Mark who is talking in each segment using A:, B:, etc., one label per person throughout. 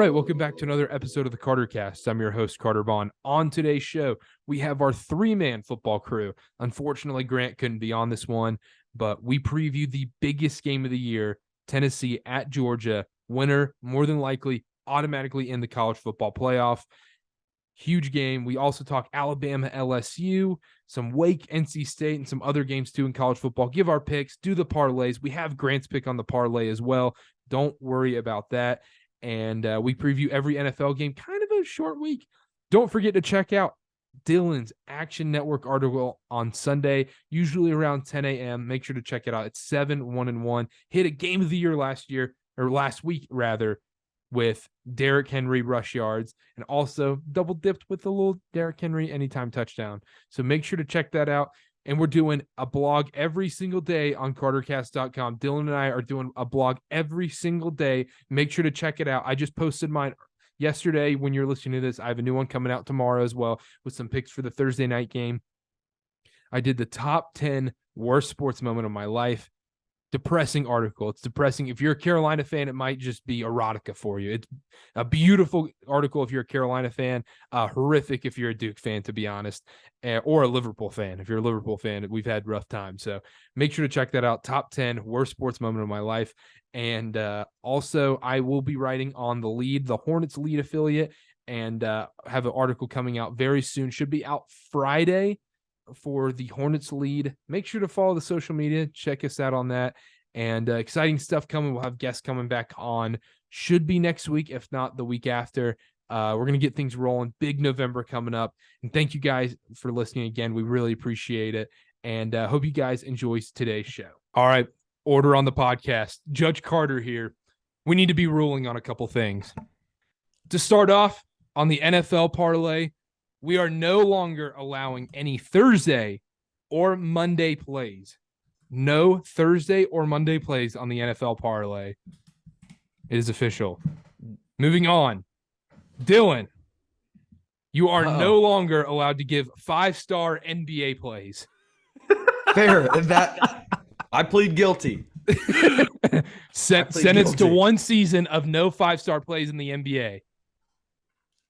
A: right, welcome back to another episode of the Karter Cast. I'm your host, Karter Bond. On today's show, we have our three-man football crew. Unfortunately, Grant couldn't be on this one, but we preview the biggest game of the year, Tennessee at Georgia. Winner, more than likely, automatically in the college football playoff. Huge game. We also talk Alabama, LSU, some Wake, NC State, and some other games too in college football. Give our picks, do the parlays. We have Grant's pick on the parlay as well. Don't worry about that. And we preview every NFL game. Kind of a short week. Don't forget to check out Dylan's Action Network article on Sunday, usually around 10 a.m. Make sure to check it out. It's 7-1-1. Hit a game of the year last week, with Derrick Henry rush yards, and also double dipped with a little Derrick Henry anytime touchdown. So make sure to check that out. And we're doing a blog every single day on cartercast.com. Dylan and I are doing a blog every single day. Make sure to check it out. I just posted mine yesterday. When you're listening to this, I have a new one coming out tomorrow as well with some picks for the Thursday night game. I did the top 10 worst sports moment of my life. Depressing article. It's depressing. If you're a Carolina fan, it might just be erotica for you. It's a beautiful article if you're a Carolina fan, horrific if you're a Duke fan, to be honest, or a Liverpool fan. If you're a Liverpool fan, we've had rough times. So make sure to check that out. Top 10 worst sports moment of my life. And also, I will be writing on the Lead, the Hornets Lead affiliate, and have an article coming out very soon. Should be out Friday for the Hornets Lead. Make sure to follow the social media. Check us out on that. And exciting stuff coming. We'll have guests coming back on. Should be next week, if not the week after. We're going to get things rolling. Big November coming up. And thank you guys for listening again. We really appreciate it. And hope you guys enjoy today's show. All right. Order on the podcast. Judge Karter here. We need to be ruling on a couple things. To start off, on the NFL parlay, we are no longer allowing any Thursday or Monday plays. No Thursday or Monday plays on the NFL parlay. It is official. Moving on. Dylan, you are no longer allowed to give 5-star NBA plays.
B: Fair. I plead guilty.
A: Sentenced to 1 season of no 5-star plays in the NBA.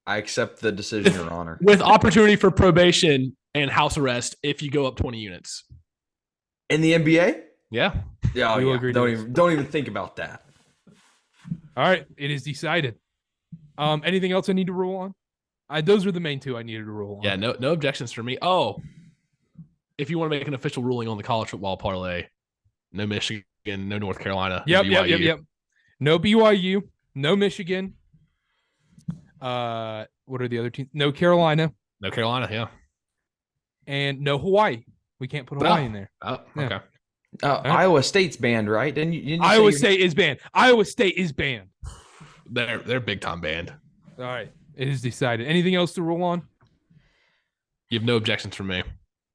B: I accept the decision, Your Honor.
C: With opportunity for probation and house arrest if you go up 20 units.
B: In the NBA?
C: Yeah.
B: Yeah,
A: We will agree
B: don't even think about that.
A: All right, it is decided. Anything else I need to rule on? Those are the main two I needed to rule on.
C: Yeah, no objections for me. Oh, if you want to make an official ruling on the college football parlay, no Michigan, no North Carolina.
A: Yep. No BYU, no Michigan. What are the other teams? No Carolina.
C: No Carolina, yeah.
A: And no Hawaii. We can't put Hawaii in there.
C: Oh, okay.
B: Iowa State's banned, right? Didn't you
A: Iowa State is banned. Iowa State is banned.
C: They're big time banned.
A: All right. It is decided. Anything else to rule on?
C: You have no objections from me.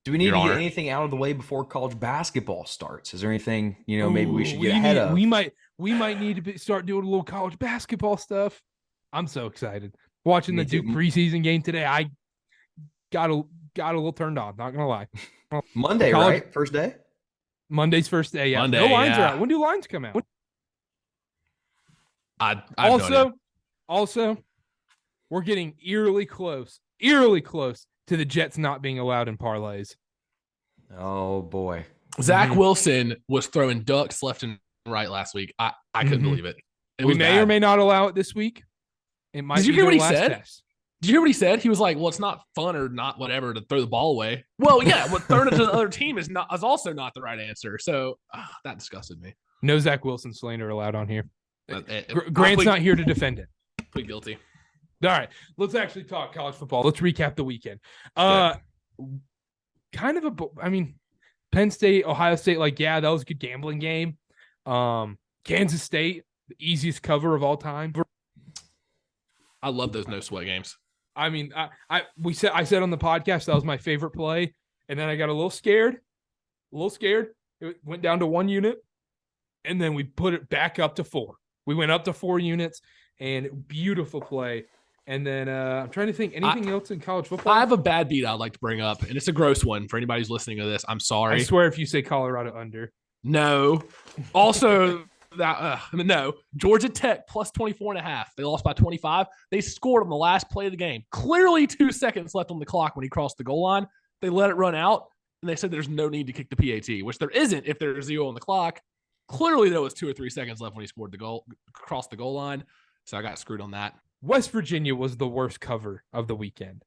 B: Do we need to get anything out of the way before college basketball starts? Is there anything, maybe we should get ahead of?
A: We might need to start doing a little college basketball stuff. I'm so excited. Watching the Duke preseason game today, I got a little turned on, not going to lie.
B: Monday, right? First day?
A: Monday's first day, yeah.
C: Monday,
A: no lines are out. When do lines come out? Also, we're getting eerily close to the Jets not being allowed in parlays.
B: Oh, boy.
C: Zach Wilson was throwing ducks left and right last week. I couldn't believe it.
A: We may or may not allow it this week. It might.
C: Did you hear what he said? Did you hear what he said? He was like, "Well, it's not fun or not whatever to throw the ball away." Well, yeah, but throwing it to the other team is also not the right answer. So that disgusted me.
A: No Zach Wilson slander allowed on here. Grant's not here to defend it.
C: Plead guilty.
A: All right, let's actually talk college football. Let's recap the weekend. Penn State, Ohio State. That was a good gambling game. Kansas State, the easiest cover of all time.
C: I love those no sweat games.
A: I mean, I said on the podcast that was my favorite play, and then I got a little scared. It went down to 1 unit, and then we put it back up to 4. We went up to 4 units, and beautiful play. And then I'm trying to think anything else in college football.
C: I have a bad beat I'd like to bring up, and it's a gross one for anybody who's listening to this. I'm sorry.
A: I swear if you say Colorado under.
C: No. Also, No, Georgia Tech plus 24.5. They lost by 25. They scored on the last play of the game. Clearly 2 seconds left on the clock when he crossed the goal line. They let it run out, and they said there's no need to kick the PAT, which there isn't if there's 0 on the clock. Clearly, there was 2 or 3 seconds left when he scored the goal, crossed the goal line. So I got screwed on that.
A: West Virginia was the worst cover of the weekend.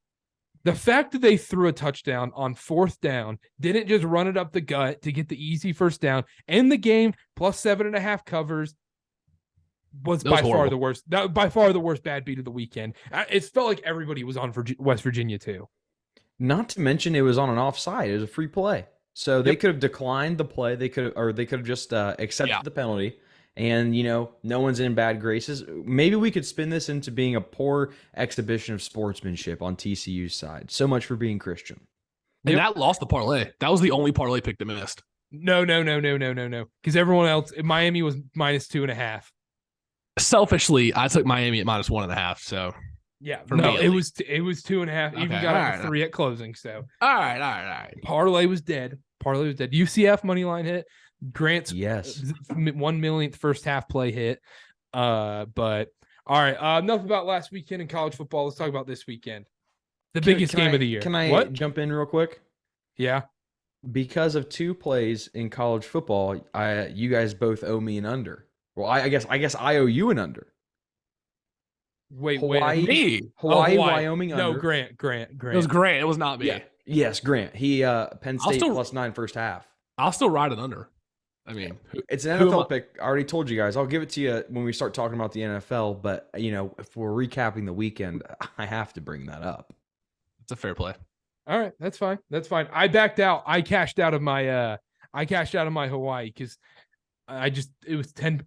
A: The fact that they threw a touchdown on 4th down, didn't just run it up the gut to get the easy first down, and the game plus 7.5 covers was by far the worst. By far the worst bad beat of the weekend. It felt like everybody was on West Virginia too.
B: Not to mention it was on an offside. It was a free play. So they could have declined the play. They could have just accepted the penalty. And, no one's in bad graces. Maybe we could spin this into being a poor exhibition of sportsmanship on TCU's side. So much for being Christian.
C: And that lost the parlay. That was the only parlay pick that missed.
A: No. Because everyone else, Miami was minus 2.5.
C: Selfishly, I took Miami at minus 1.5. So
A: yeah, it was 2.5.
C: Okay,
A: Even got up to 3 at closing. So
C: all right.
A: Parlay was dead. UCF money line hit. Grant's 1 millionth first half play hit. But all right, enough about last weekend in college football. Let's talk about this weekend. The biggest game of the year.
B: Can I jump in real quick?
A: Yeah.
B: Because of 2 plays in college football, you guys both owe me an under. Well, I guess I owe you an under.
A: Wait,
B: Hawaii, Wyoming under.
A: No, Grant.
C: It was Grant. It was not me.
B: Yeah. Yes, Grant. He Penn State plus 9 first half.
C: I'll still ride it under. I mean,
B: it's an NFL pick. I already told you guys. I'll give it to you when we start talking about the NFL. But if we're recapping the weekend, I have to bring that up.
C: It's a fair play.
A: All right, that's fine. I backed out. I cashed out of my Hawaii because it was 10.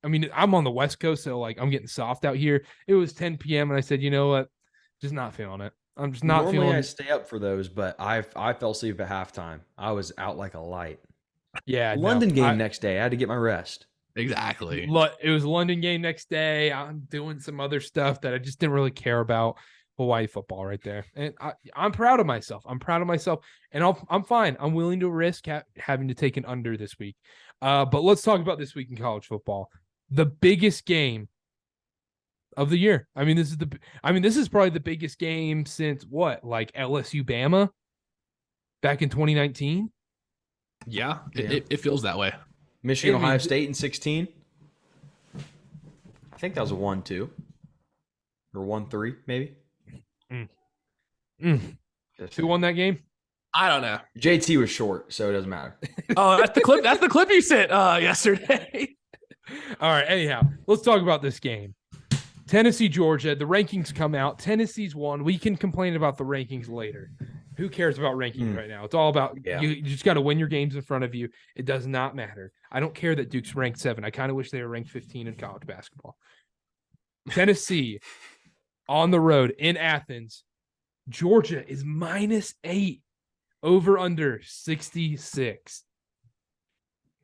A: I mean, I'm on the West Coast, so like I'm getting soft out here. It was 10 p.m. and I said, you know what? Just not feeling it. I'm just not feeling it.
B: I stay up for those, but I fell asleep at halftime. I was out like a light.
A: Yeah,
B: London game next day. I had to get my rest.
C: Exactly.
A: It was London game next day. I'm doing some other stuff that I just didn't really care about. Hawaii football right there, and I'm proud of myself. And I'm fine. I'm willing to risk having to take an under this week. But let's talk about this week in college football. The biggest game of the year. I mean, this is probably the biggest game since what, like LSU Bama back in 2019.
C: Yeah, it feels that way.
B: Michigan, Ohio State in 16. I think that was a 1-2 or 1-3, maybe.
A: Who won that game?
C: I don't know.
B: JT was short, so it doesn't matter.
C: Oh, that's the clip. That's the clip you sent yesterday.
A: All right. Anyhow, let's talk about this game. Tennessee, Georgia. The rankings come out. Tennessee's won. We can complain about the rankings later. Who cares about rankings right now? It's all about you just got to win your games in front of you. It does not matter. I don't care that Duke's ranked 7. I kind of wish they were ranked 15 in college basketball. Tennessee on the road in Athens. Georgia is -8. Over under 66.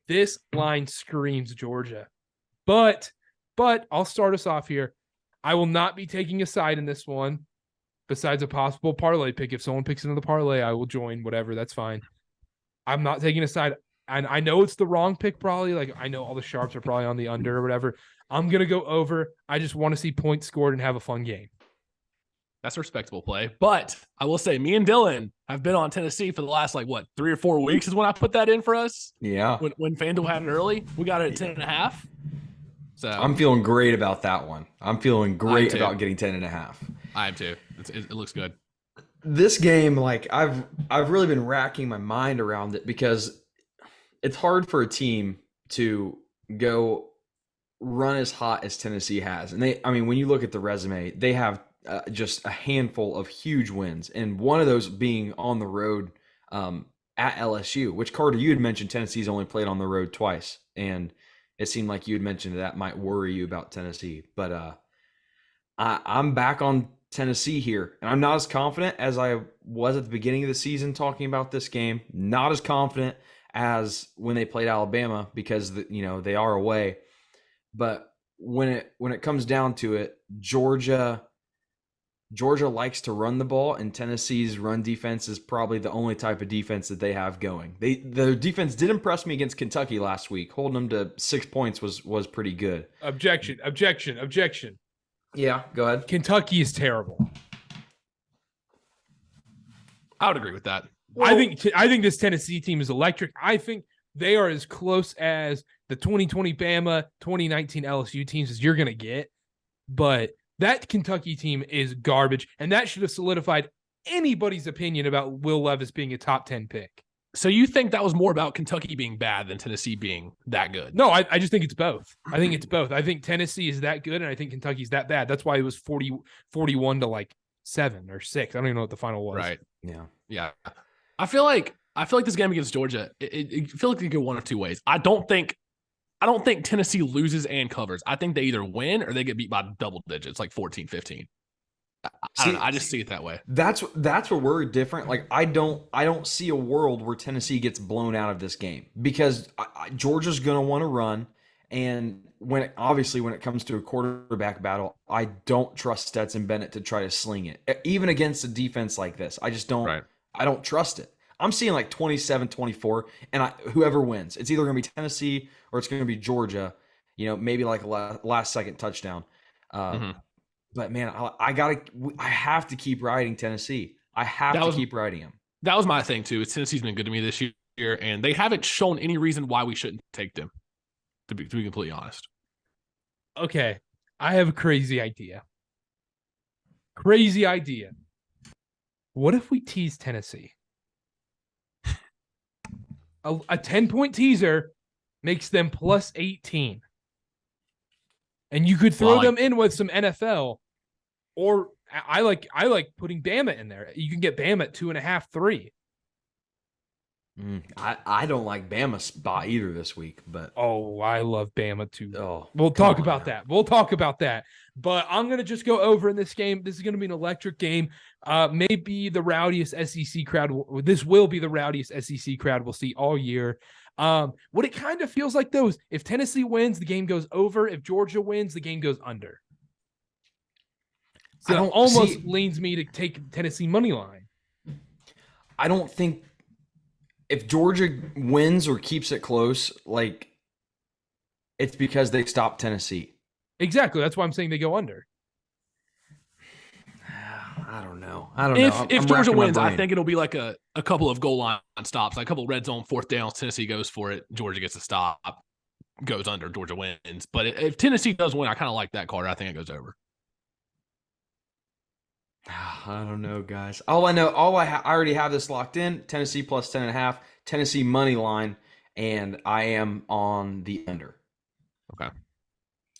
A: This line screams Georgia. But I'll start us off here. I will not be taking a side in this one. Besides a possible parlay pick. If someone picks another parlay, I will join, whatever. That's fine. I'm not taking a side. And I know it's the wrong pick, probably. Like, I know all the sharps are probably on the under or whatever. I'm going to go over. I just want to see points scored and have a fun game.
C: That's a respectable play. But I will say, me and Dylan have been on Tennessee for the last, 3 or 4 weeks is when I put that in for us.
B: Yeah.
C: When FanDuel had it early, we got it at 10.5. So
B: I'm feeling great about that one. I'm feeling great about getting 10.5.
C: I am too. It looks good.
B: This game, I've really been racking my mind around it because it's hard for a team to go run as hot as Tennessee has. And when you look at the resume, they have just a handful of huge wins, and one of those being on the road at LSU, which, Carter, you had mentioned Tennessee's only played on the road twice, and it seemed like you had mentioned that might worry you about Tennessee. But I'm back on Tennessee here, and I'm not as confident as I was at the beginning of the season talking about this game. Not as confident as when they played Alabama because they are away. But when it comes down to it, Georgia Georgia likes to run the ball, and Tennessee's run defense is probably the only type of defense that they have going. Their defense did impress me against Kentucky last week. Holding them to 6 points was pretty good.
A: Objection.
B: Yeah, go ahead.
A: Kentucky is terrible.
C: I would agree with that.
A: Well, I think this Tennessee team is electric. I think they are as close as the 2020 Bama, 2019 LSU teams as you're going to get. But that Kentucky team is garbage, and that should have solidified anybody's opinion about Will Levis being a top 10 pick.
C: So you think that was more about Kentucky being bad than Tennessee being that good?
A: No, I just think it's both. I think it's both. I think Tennessee is that good, and I think Kentucky's that bad. That's why it was 41 to like 7 or 6. I don't even know what the final was.
C: Right.
B: Yeah.
C: I feel like this game against Georgia, it feel like it could go one of two ways. I don't think Tennessee loses and covers. I think they either win or they get beat by double digits, like 14-15. I don't know. I just see it that way.
B: That's where we're different. Like I don't see a world where Tennessee gets blown out of this game because Georgia's going to want to run, and when it comes to a quarterback battle, I don't trust Stetson Bennett to try to sling it, even against a defense like this. I just don't.
C: Right.
B: I don't trust it. I'm seeing like 27-24, and whoever wins, it's either going to be Tennessee or it's going to be Georgia. Maybe like a last second touchdown. But man, I have to keep riding Tennessee. I have to keep riding them.
C: That was my thing too. Tennessee's been good to me this year, and they haven't shown any reason why we shouldn't take them. To be completely honest.
A: Okay, I have a crazy idea. What if we tease Tennessee? A 10-point teaser makes them plus 18. And you could throw them in with some NFL, or I like putting Bama in there. You can get Bama at 2.5, 3.
B: I don't like Bama spot either this week, but
A: I love Bama too.
B: Oh,
A: we'll talk about that. But I'm gonna just go over in this game. This is gonna be an electric game. Maybe the rowdiest SEC crowd. This will be the rowdiest SEC crowd we'll see all year. What it kind of feels like though is if Tennessee wins, the game goes over. If Georgia wins, the game goes under. So it almost leans me to take Tennessee money line.
B: I don't think if Georgia wins or keeps it close, like it's because they stopped Tennessee.
A: Exactly. That's why I'm saying they go under.
B: I don't know.
C: If Georgia wins, I think it'll be like a couple of goal line stops, like a couple of red zone 4th downs. Tennessee goes for it. Georgia gets a stop, goes under. Georgia wins. But if Tennessee does win, I kind of like that, Carter. I think it goes over.
B: I don't know, guys. All I know, I already have this locked in. Tennessee plus 10.5. Tennessee money line, and I am on the under.
C: Okay.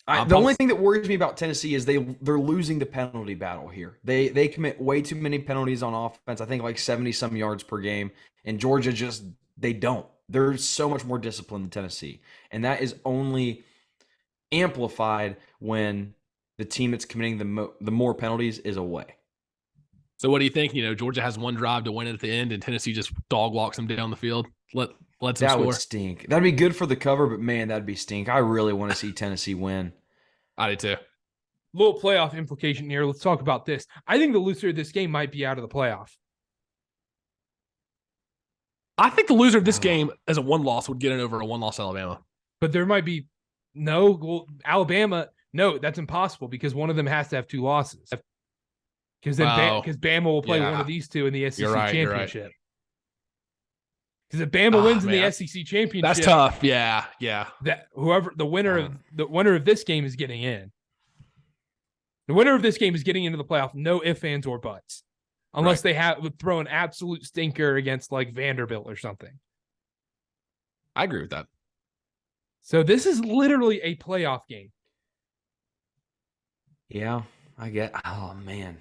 B: The only thing that worries me about Tennessee is they're losing the penalty battle here. They commit way too many penalties on offense. I think like 70-some yards per game. And Georgia they don't. They're so much more disciplined than Tennessee. And that is only amplified when the team that's committing the more penalties is away.
C: So what do you think? Georgia has one drive to win at the end, and Tennessee just dog walks them down the field. Let them score.
B: That would stink. That'd be good for the cover, but man, that'd be stink. I really want to see Tennessee win.
C: I do too.
A: Little playoff implication here. Let's talk about this. I think the loser of this game might be out of the playoff.
C: I think the loser of this game as a one loss would get it over a one-loss Alabama.
A: But there might be Alabama. No, that's impossible because one of them has to have 2 losses. Because Bama will play one of these two in the SEC championship. Because if Bama wins in the SEC championship,
C: that's tough. Yeah.
A: That the winner of this game is getting in. The winner of this game is getting into the playoff. No ifs, ands, or buts, unless they would throw an absolute stinker against like Vanderbilt or something.
C: I agree with that.
A: So this is literally a playoff game.
B: Yeah, I get. Oh man.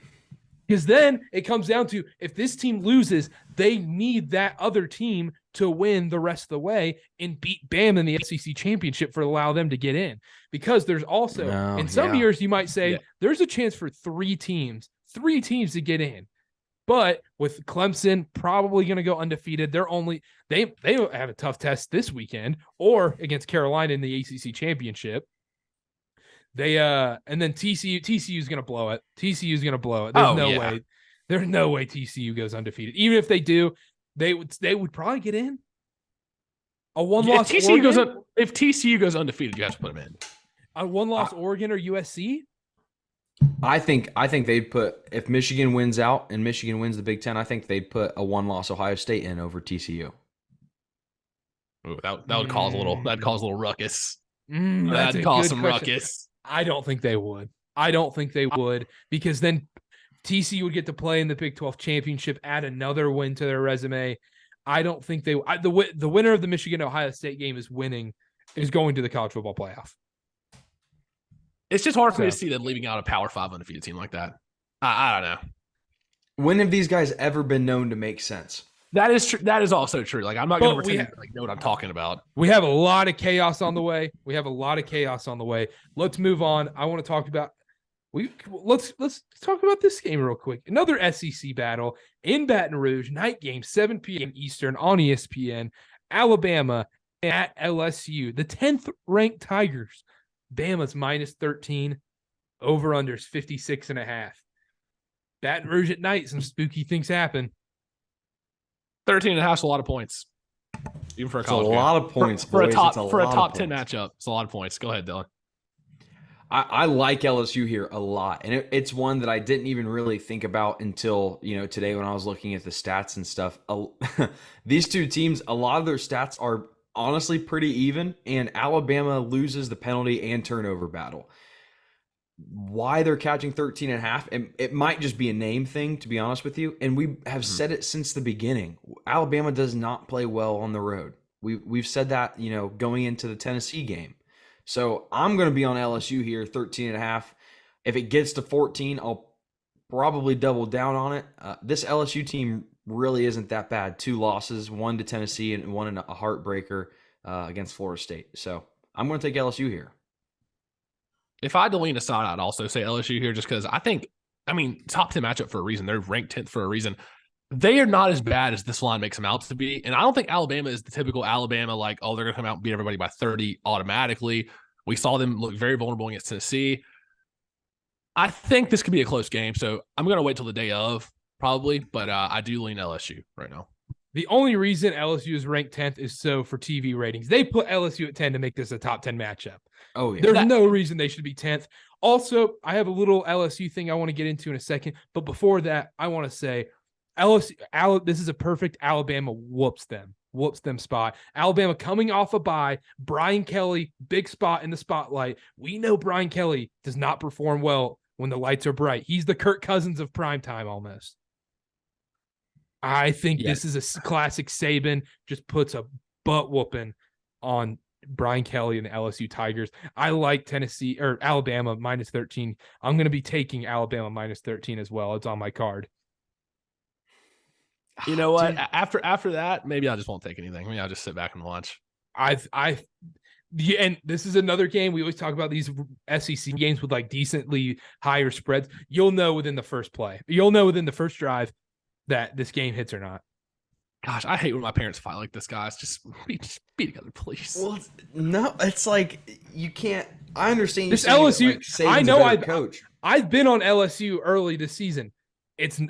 A: Because then it comes down to if this team loses, they need that other team to win the rest of the way and beat Bama in the SEC championship for allow them to get in. Because there's also in some years you might say there's a chance for 3 teams to get in. But with Clemson probably going to go undefeated, they have a tough test this weekend or against Carolina in the ACC championship. And then TCU's gonna blow it. TCU's gonna blow it. There's no way. There's no way TCU goes undefeated. Even if they do, they would probably get in. A one-loss Oregon?
C: If TCU goes undefeated, you have to put them in.
A: A one-loss Oregon or USC?
B: I think they'd put, if Michigan wins out and Michigan wins the Big Ten, I think they'd put a one-loss Ohio State in over TCU.
C: Ooh, that would cause a little ruckus.
A: That'd cause some ruckus. I don't think they would. Because then TCU would get to play in the Big 12 championship, add another win to their resume. I don't think the winner of the Michigan-Ohio State game is going to the college football playoff.
C: It's just hard for me to see them leaving out a Power 5 undefeated team like that. I don't know.
B: When have these guys ever been known to make sense?
C: That is true. That is also true. Like, I'm not going to pretend to know what I'm talking about.
A: We have a lot of chaos on the way. Let's move on. I want to talk about let's talk about this game real quick. Another SEC battle in Baton Rouge, night game, 7 p.m. Eastern on ESPN. Alabama at LSU, the 10th ranked Tigers. Bama's minus 13, over unders 56.5. Baton Rouge at night, some spooky things happen.
C: 13.5 is a lot of points, even for a college
B: game. A lot of points
C: for a top 10 matchup. It's a lot of points. Go ahead, Dylan.
B: I like LSU here a lot, and it's one that I didn't even really think about until today when I was looking at the stats and stuff. These two teams, a lot of their stats are honestly pretty even, and Alabama loses the penalty and turnover battle. Why they're catching 13.5, it might just be a name thing, to be honest with you. And we have said it since the beginning. Alabama does not play well on the road. We've said that, going into the Tennessee game. So I'm going to be on LSU here, 13.5. If it gets to 14, I'll probably double down on it. This LSU team really isn't that bad. 2 losses, 1 to Tennessee and 1 in a heartbreaker against Florida State. So I'm going to take LSU here.
C: If I had to lean aside, I'd also say LSU here just because top 10 matchup for a reason. They're ranked 10th for a reason. They are not as bad as this line makes them out to be. And I don't think Alabama is the typical Alabama, like, oh, they're going to come out and beat everybody by 30 automatically. We saw them look very vulnerable against Tennessee. I think this could be a close game. So I'm going to wait till the day of, probably. But I do lean LSU right now.
A: The only reason LSU is ranked 10th is so for TV ratings. They put LSU at 10 to make this a top 10 matchup.
B: Oh, yeah.
A: There's no reason they should be 10th. Also, I have a little LSU thing I want to get into in a second. But before that, I want to say this is a perfect Alabama whoops them spot. Alabama coming off a bye. Brian Kelly, big spot in the spotlight. We know Brian Kelly does not perform well when the lights are bright. He's the Kirk Cousins of primetime almost. I think this is a classic Saban, just puts a butt whooping on Brian Kelly and the LSU Tigers. I like Alabama minus 13. I'm going to be taking Alabama minus 13 as well. It's on my card.
C: You know what? Dude. After that, maybe I just won't take anything. Maybe I'll just sit back and watch.
A: And this is another game. We always talk about these SEC games with like decently higher spreads. You'll know within the first play. You'll know within the first drive that this game hits or not.
C: Gosh, I hate when my parents fight like this, guys. Just be together, please.
B: Well, no, it's like you can't. I understand
A: this LSU. I know
B: coach.
A: I've been on LSU early this season. It's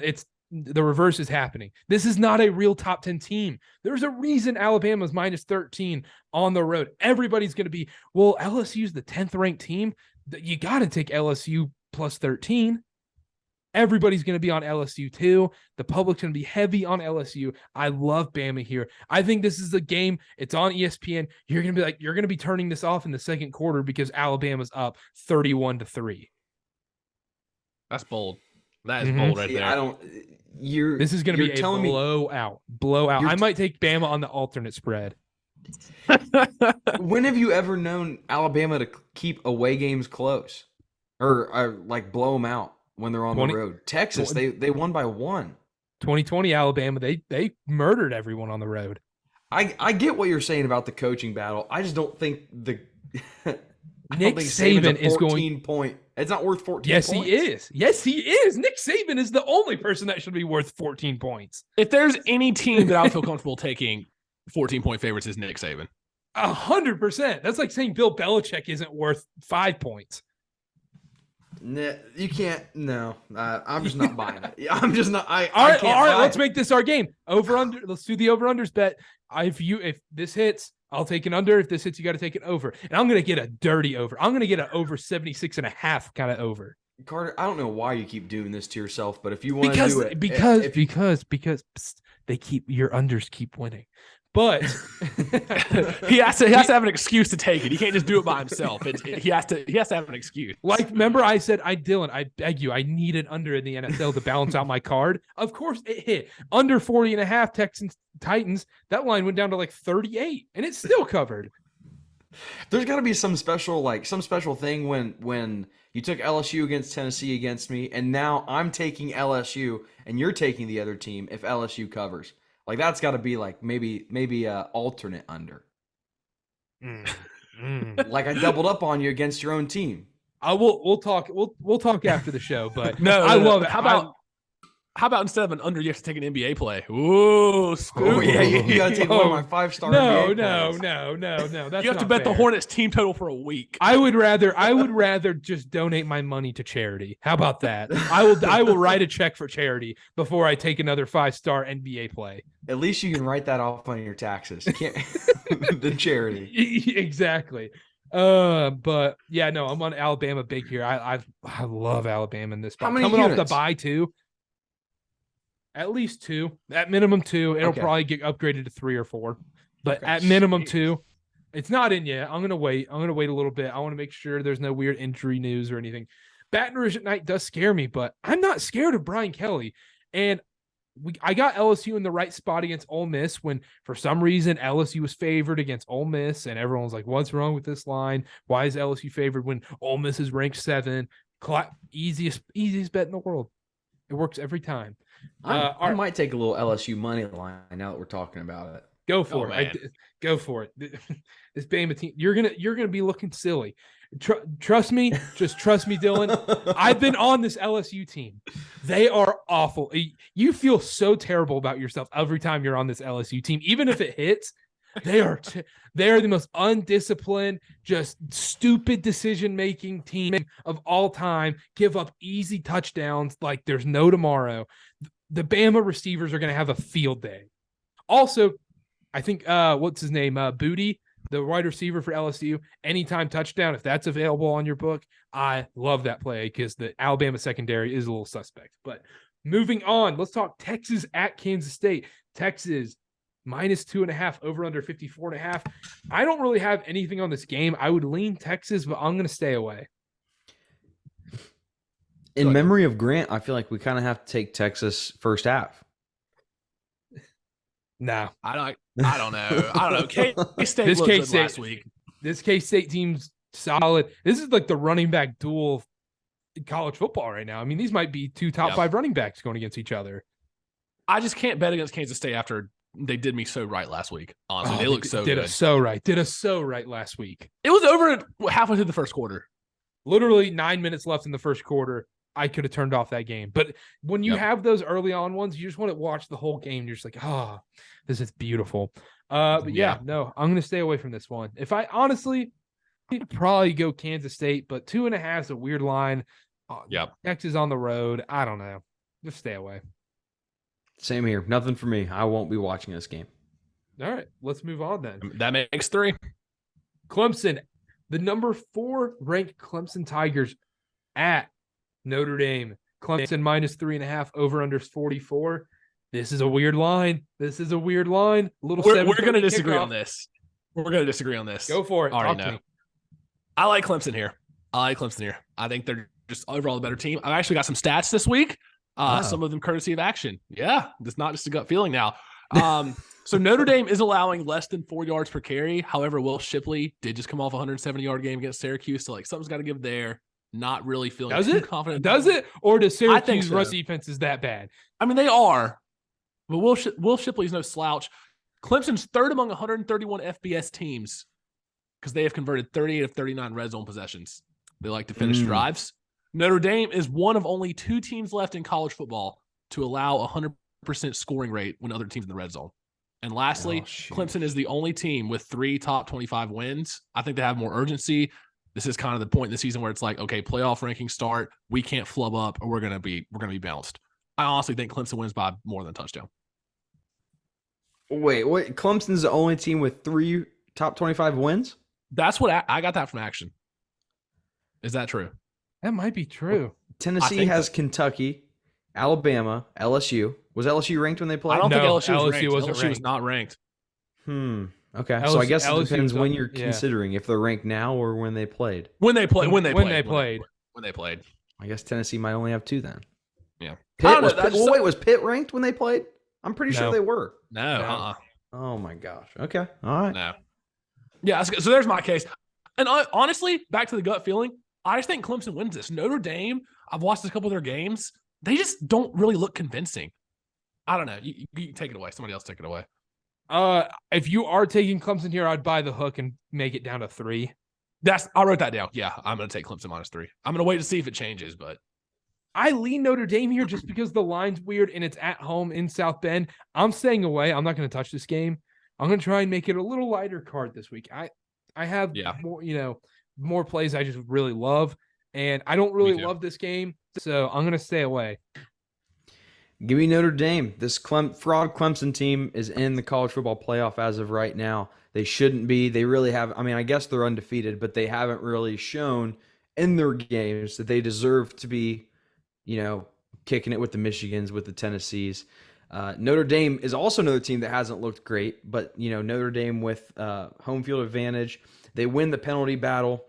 A: the reverse is happening. This is not a real top 10 team. There's a reason Alabama's minus 13 on the road. Everybody's going to be, well, LSU's the 10th ranked team. You got to take LSU plus 13. Everybody's going to be on LSU too. The public's going to be heavy on LSU. I love Bama here. I think this is a game. It's on ESPN. You're going to be turning this off in the second quarter because Alabama's up 31-3.
C: That's bold. That is bold right there.
A: This is going to be a blowout. I might take Bama on the alternate spread.
B: When have you ever known Alabama to keep away games close or like blow them out when they're on the road? Texas, they won by 1.
A: 2020 Alabama, they murdered everyone on the road.
B: I get what you're saying about the coaching battle. I just don't think
A: Nick Saban is going
B: point. It's not worth 14
A: points.
B: He
A: is. Yes, he is. Nick Saban is the only person that should be worth 14 points.
C: If there's any team that I feel comfortable taking 14-point favorites is Nick Saban.
A: 100%. That's like saying Bill Belichick isn't worth 5 points.
B: You can't. No, I'm just not buying it. I'm just not.
A: All right. Let's make this our game. Over under. Let's do the over unders bet. If this hits, I'll take an under. If this hits, you got to take an over. And I'm gonna get a dirty over. I'm gonna get an over 76.5 kind of over.
B: Carter, I don't know why you keep doing this to yourself, but if you want to do it,
A: because your unders keep winning. But
C: he has to have an excuse to take it. He can't just do it by himself. He has to have an excuse.
A: Like, remember I said, Dylan, I beg you, I need an under in the NFL to balance out my card. Of course it hit. Under 40.5 Texans Titans. That line went down to like 38 and it's still covered.
B: There's got to be some special thing when you took LSU against Tennessee against me, and now I'm taking LSU and you're taking the other team if LSU covers. Like, that's got to be like maybe a alternate under. Like I doubled up on you against your own team.
A: We'll talk after the show, but
C: no,
A: I love it.
C: How about instead of an under, you have to take an NBA play? Ooh,
B: oh yeah, you got to take one of my 5-star.
A: No. That's
C: you have to bet
A: fair.
C: the Hornets team total for a week.
A: I would rather just donate my money to charity. How about that? I will write a check for charity before I take another 5-star NBA play.
B: At least you can write that off on your taxes. You can't the charity.
A: Exactly. But yeah, no, I'm on Alabama big here. I love Alabama in this spot.
B: How many
A: coming
B: units?
A: Off the bye too. At least 2. At minimum 2. It'll probably get upgraded to 3 or 4. But at minimum 2. It's not in yet. I'm gonna wait a little bit. I want to make sure there's no weird injury news or anything. Baton Rouge at night does scare me, but I'm not scared of Brian Kelly. And I got LSU in the right spot against Ole Miss when, for some reason, LSU was favored against Ole Miss, and everyone was like, "What's wrong with this line? Why is LSU favored when Ole Miss is ranked 7?" Easiest bet in the world. It works every time.
B: I might take a little LSU money line now that we're talking about it.
A: Go for it. Go for it. This Bama team, you're gonna be looking silly. Trust me. Just trust me, Dylan. I've been on this LSU team. They are awful. You feel so terrible about yourself every time you're on this LSU team, even if it hits. They are the most undisciplined, just stupid decision-making team of all time. Give up easy touchdowns like there's no tomorrow. The Bama receivers are going to have a field day. Also, I think what's his name? Booty, the wide receiver for LSU, anytime touchdown, if that's available on your book, I love that play because the Alabama secondary is a little suspect. But moving on, let's talk Texas at Kansas State. Texas -2.5, over under 54.5. I don't really have anything on this game. I would lean Texas, but I'm going to stay away.
B: In memory of Grant, I feel like we kind of have to take Texas first half.
C: No, I don't know. K-State looked good last week.
A: This K-State team's solid. This is like the running back duel in college football right now. I mean, these might be 2 top 5 running backs going against each other.
C: I just can't bet against Kansas State after they did me so right last week. Honestly, they looked so
A: good. Did us so right last week.
C: It was over halfway through the first quarter.
A: Literally 9 minutes left in the first quarter. I could have turned off that game. But when you have those early on ones, you just want to watch the whole game. You're just like, this is beautiful. But yeah, no, I'm going to stay away from this one. If I honestly, I'd probably go Kansas State, but 2.5 is a weird line. Texas on the road. I don't know. Just stay away.
B: Same here. Nothing for me. I won't be watching this game.
A: All right, let's move on then.
C: That makes 3.
A: Clemson, the number 4 ranked Clemson Tigers at Notre Dame. Clemson -3.5, over under 44. This is a weird line. We're going
C: to disagree on this.
A: Go for it.
C: Already know. I like Clemson here. I think they're just overall the better team. I've actually got some stats this week. Some of them courtesy of Action. Yeah, it's not just a gut feeling now. So Notre Dame is allowing less than 4 yards per carry. However, Will Shipley did just come off a 170-yard game against Syracuse, so something's got to give there. Not really feeling confident.
A: Does it? Or does Syracuse rush defense is that bad?
C: I mean, they are. But Will Shipley's no slouch. Clemson's 3rd among 131 FBS teams because they have converted 38 of 39 red zone possessions. They like to finish drives. Notre Dame is one of only 2 teams left in college football to allow a 100% scoring rate when other teams in the red zone. And lastly, Clemson is the only team with 3 top 25 wins. I think they have more urgency. This is kind of the point in the season where it's like, okay, playoff rankings start. We can't flub up, or we're gonna be bounced. I honestly think Clemson wins by more than a touchdown.
B: Wait, what? Clemson's the only team with 3 top 25 wins?
C: That's what I got that from Action. Is that true?
A: That might be true.
B: Tennessee has Kentucky, Alabama, LSU. Was LSU ranked when they played?
C: I don't think
A: No,
C: LSU was
A: LSU
C: ranked.
A: wasn't
C: LSU was
A: ranked.
C: not ranked.
B: Okay. So I guess it
A: LSU
B: depends
A: was
B: when
A: on-
B: you're
A: yeah.
B: considering if they're ranked now or when they played.
C: When they played.
B: I guess Tennessee might only have 2 then.
C: Yeah.
B: Pitt was Pitt ranked when they played? I'm pretty sure
A: No.
B: they were.
C: No.
B: Oh my gosh. Okay. All right.
C: No. Yeah. So there's my case. And honestly, back to the gut feeling, I just think Clemson wins this. Notre Dame, I've watched a couple of their games. They just don't really look convincing. I don't know. You take it away. Somebody else take it away.
A: If you are taking Clemson here, I'd buy the hook and make it down to 3.
C: I wrote that down. Yeah, I'm going to take Clemson -3. I'm going to wait to see if it changes, but
A: I lean Notre Dame here just because the line's weird and it's at home in South Bend. I'm staying away. I'm not going to touch this game. I'm going to try and make it a little lighter card this week. I have more plays I just really love, and I don't really love this game, so I'm going to stay away.
B: Give me Notre Dame. This fraud Clemson team is in the college football playoff as of right now. They shouldn't be. They really have. I mean, I guess they're undefeated, but they haven't really shown in their games that they deserve to be, kicking it with the Michigans, with the Tennessees. Notre Dame is also another team that hasn't looked great, but, Notre Dame with home field advantage. They win the penalty battle.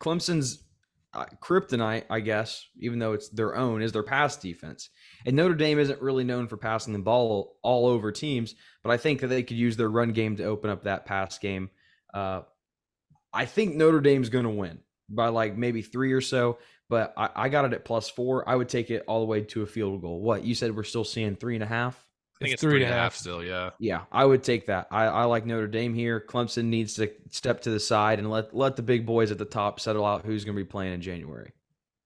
B: Clemson's kryptonite, I guess, even though it's their own, is their pass defense. And Notre Dame isn't really known for passing the ball all over teams, but I think that they could use their run game to open up that pass game. I think Notre Dame's going to win by like maybe 3 or so, but I got it at +4. I would take it all the way to a field goal. What, you said we're still seeing 3.5?
C: I think it's 3.5 still, yeah.
B: Yeah, I would take that. I like Notre Dame here. Clemson needs to step to the side and let the big boys at the top settle out who's going to be playing in January.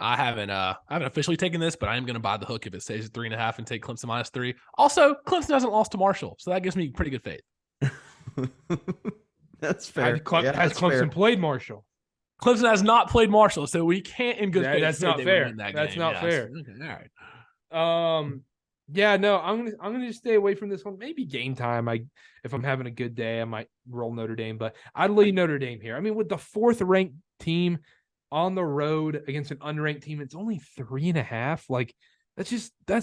C: I haven't officially taken this, but I am going to buy the hook if it stays at 3.5 and take Clemson -3. Also, Clemson hasn't lost to Marshall, so that gives me pretty good faith.
B: That's fair.
A: Has Clemson played Marshall?
C: Clemson has not played Marshall, so we can't in good faith.
A: That's
C: say
A: not
C: they
A: fair.
C: would win that
A: That's
C: game.
A: not fair.
C: Okay, all right.
A: Yeah, no, I'm gonna just stay away from this one. Maybe game time. If I'm having a good day, I might roll Notre Dame, but I'd lead Notre Dame here. I mean, with the 4th ranked team on the road against an unranked team, it's only 3.5. Like, that's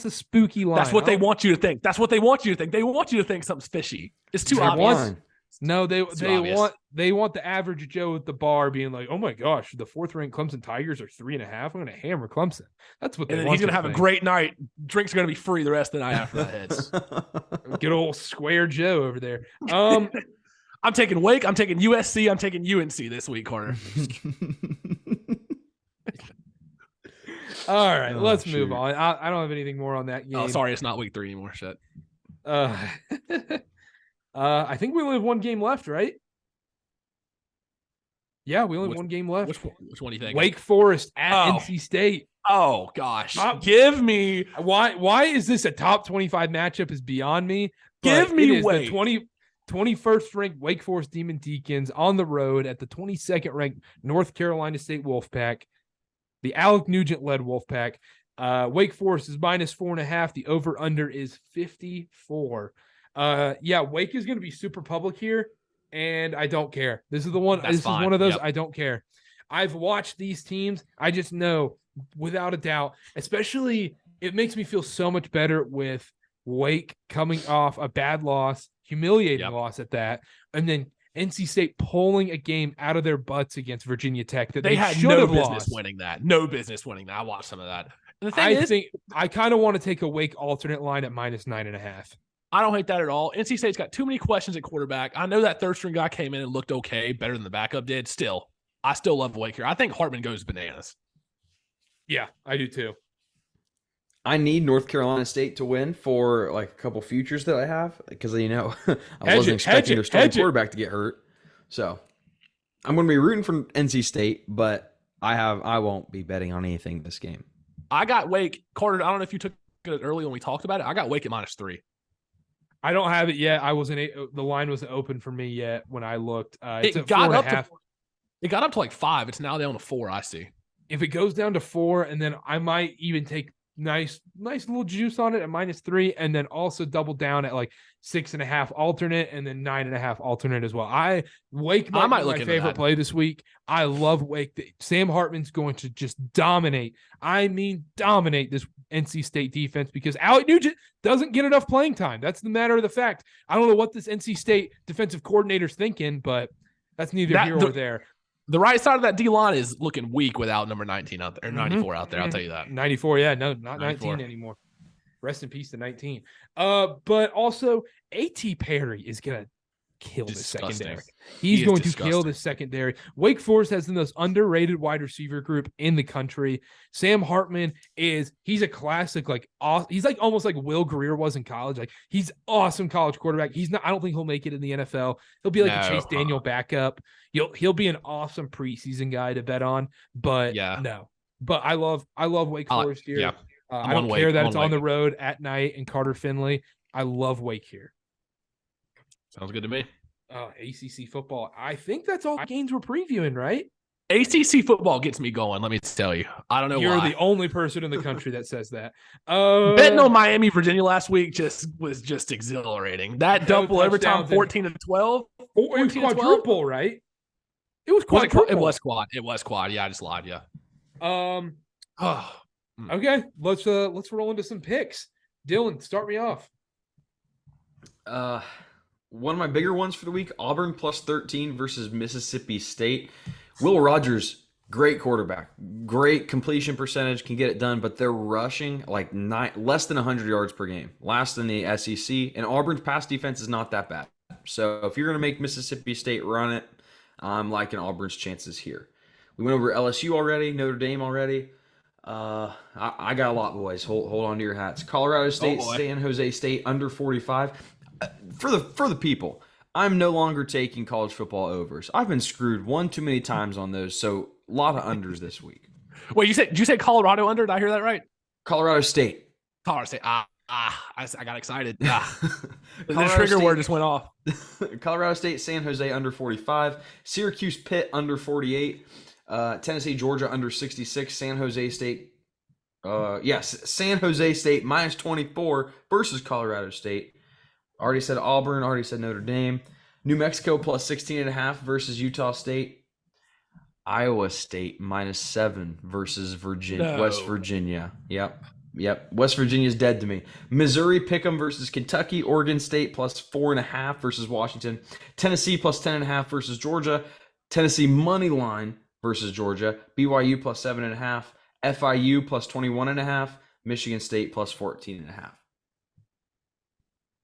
A: a spooky line.
C: That's what they want you to think. That's what they want you to think. They want you to think something's fishy. It's too obvious.
A: No, they want the average Joe at the bar being like, oh my gosh, the 4th ranked Clemson Tigers are 3.5. I'm going to hammer Clemson. That's what they want.
C: He's going to have a great night. Drinks are going to be free the rest of the night after that hits.
A: Good old Square Joe over there.
C: I'm taking Wake. I'm taking USC. I'm taking UNC this week, Carter.
A: All right, let's move on. I don't have anything more on that game.
C: Oh, sorry, it's not week 3 anymore. Shit.
A: I think we only have 1 game left, right? Yeah, we only have 1 game left.
C: Which one do you think?
A: Wake Forest at NC State.
C: Oh gosh, give me
A: why is this a top 25 matchup is beyond me.
C: Give me Wake.
A: The 21st ranked Wake Forest Demon Deacons on the road at the 22nd ranked North Carolina State Wolfpack, the Alec Nugent led Wolfpack. Wake Forest is -4.5. The over under is 54. Wake is going to be super public here, and I don't care. This is the one. This is one of those. Yep. I don't care. I've watched these teams. I just know without a doubt, especially it makes me feel so much better with Wake coming off a bad loss, humiliating loss at that, and then NC State pulling a game out of their butts against Virginia Tech that they
C: had
A: no business
C: lost. winning that. No business winning that. I watched some of that. And the thing
A: think I kind of want to take a Wake alternate line at -9.5.
C: I don't hate that at all. NC State's got too many questions at quarterback. I know that 3rd string guy came in and looked okay, better than the backup did. Still, I still love Wake here. I think Hartman goes bananas.
A: Yeah, I do too.
B: I need North Carolina State to win for like a couple futures that I have because I wasn't expecting their starting quarterback to get hurt. So I'm going to be rooting for NC State, but I won't be betting on anything this game.
C: I got Wake. Carter, I don't know if you took it early when we talked about it. I got Wake at -3.
A: I don't have it yet. I wasn't. The line wasn't open for me yet when I looked.
C: It got up to It got up to like 5. It's now down to 4, I see.
A: If it goes down to 4, and then I might even take nice little juice on it at -3, and then also double down at like 6.5 alternate, and then 9.5 alternate as well. Wake might be my favorite play this week. I love Wake. Sam Hartman's going to just dominate. I mean, dominate this NC State defense because Alec Nugent doesn't get enough playing time. That's the matter of the fact. I don't know what this NC State defensive coordinator's thinking, but that's neither here nor there.
C: The right side of that D-line is looking weak without number 19 out there, or 94 out there. I'll tell you that.
A: 94, yeah. No, not 94. 19 anymore. Rest in peace to 19. But also, A.T. Perry is going to kill the secondary. He's going to kill the secondary. Wake Forest has the most underrated wide receiver group in the country. Sam Hartman he's a classic, he's like almost like Will Greer was in college. Like, he's awesome college quarterback. I don't think he'll make it in the NFL. He'll be like a Chase Daniel backup. He'll be an awesome preseason guy to bet on, but no. But I love Wake Forest here.
C: Yeah.
A: I don't care that it's on the road at night in Carter Finley. I love Wake here.
C: Sounds good to me.
A: ACC football. I think that's all games we're previewing, right?
C: ACC football gets me going, let me tell you. I don't know
A: You're
C: why.
A: the only person in the country that says that.
C: Betting on Miami, Virginia last week was just exhilarating. That double overtime 14-12.
A: It was quadruple, right? It was quadruple.
C: It was quad. It was quad. Yeah, I just lied. Yeah.
A: Okay. Let's roll into some picks. Dylan, start me off.
B: One of my bigger ones for the week, Auburn +13 versus Mississippi State. Will Rogers, great quarterback, great completion percentage, can get it done, but they're rushing like less than 100 yards per game, last in the SEC, and Auburn's pass defense is not that bad. So if you're going to make Mississippi State run it, I'm liking Auburn's chances here. We went over LSU already, Notre Dame already. I got a lot, boys. Hold on to your hats. Colorado State, San Jose State under 45. For the people, I'm no longer taking college football overs. I've been screwed one too many times on those, so a lot of unders this week.
C: Wait, did you say Colorado under? Did I hear that right?
B: Colorado State.
C: Colorado State. I got excited. The trigger word just went off.
B: Colorado State, San Jose under 45. Syracuse Pitt under 48. Tennessee, Georgia under 66. San Jose State. San Jose State -24 versus Colorado State. Already said Auburn, already said Notre Dame. New Mexico +16.5 versus Utah State. Iowa State -7 versus West Virginia. Yep. West Virginia's dead to me. Missouri Pick'em versus Kentucky. Oregon State +4.5 versus Washington. Tennessee +10.5 versus Georgia. Tennessee money line versus Georgia. BYU +7.5. FIU +21.5. Michigan State +14.5.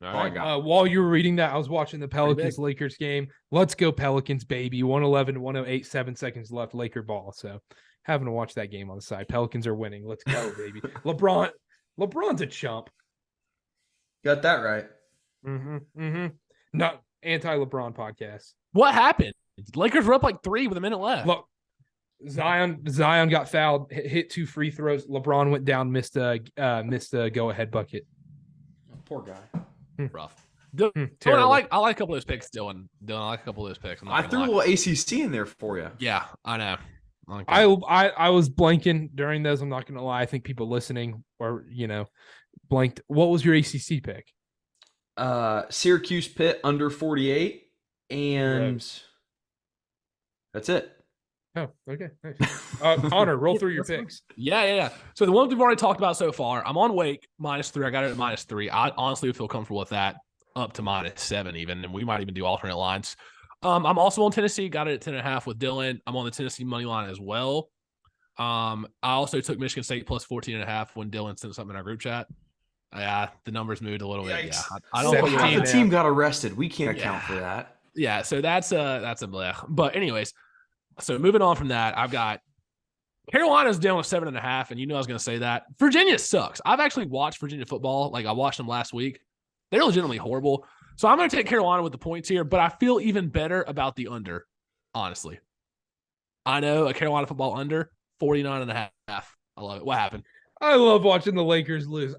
C: All right.
A: While you were reading that, I was watching the Pelicans-Lakers game. Let's go Pelicans, baby. 111-108, 7 seconds left, Laker ball. So having to watch that game on the side. Pelicans are winning. Let's go, baby. LeBron's a chump.
B: Got that right.
A: Not anti-LeBron podcast.
C: What happened? Lakers were up like 3 with a minute left.
A: Look, Zion got fouled, hit 2 free throws. LeBron went down, missed a go-ahead bucket.
B: Poor guy.
C: Rough. Dylan, I like a couple of those picks, Dylan. I like a couple of those picks.
B: I threw a little ACC in there for you.
C: Yeah, I know.
A: I was blanking during those. I'm not going to lie. I think people listening or blanked. What was your ACC pick?
B: Syracuse Pitt under 48, and that's it.
A: Oh, okay. Nice. Connor, roll through your picks.
C: Yeah. So the ones we've already talked about so far, I'm on Wake -3. I got it at -3. I honestly would feel comfortable with that up to -7 even, and we might even do alternate lines. I'm also on Tennessee. Got it at 10.5 with Dylan. I'm on the Tennessee money line as well. I also took Michigan State +14.5 when Dylan sent something in our group chat. Yeah, the numbers moved a little bit. Yeah,
B: I don't think half the team got arrested. We can't account for that.
C: Yeah, so that's a blech. But anyways. So moving on from that, I've got Carolina's down with 7.5, and I was going to say that. Virginia sucks. I've actually watched Virginia football. Like, I watched them last week. They're legitimately horrible. So I'm going to take Carolina with the points here, but I feel even better about the under, honestly. I know a Carolina football under, 49.5. I love it. What happened?
A: I love watching the Lakers lose.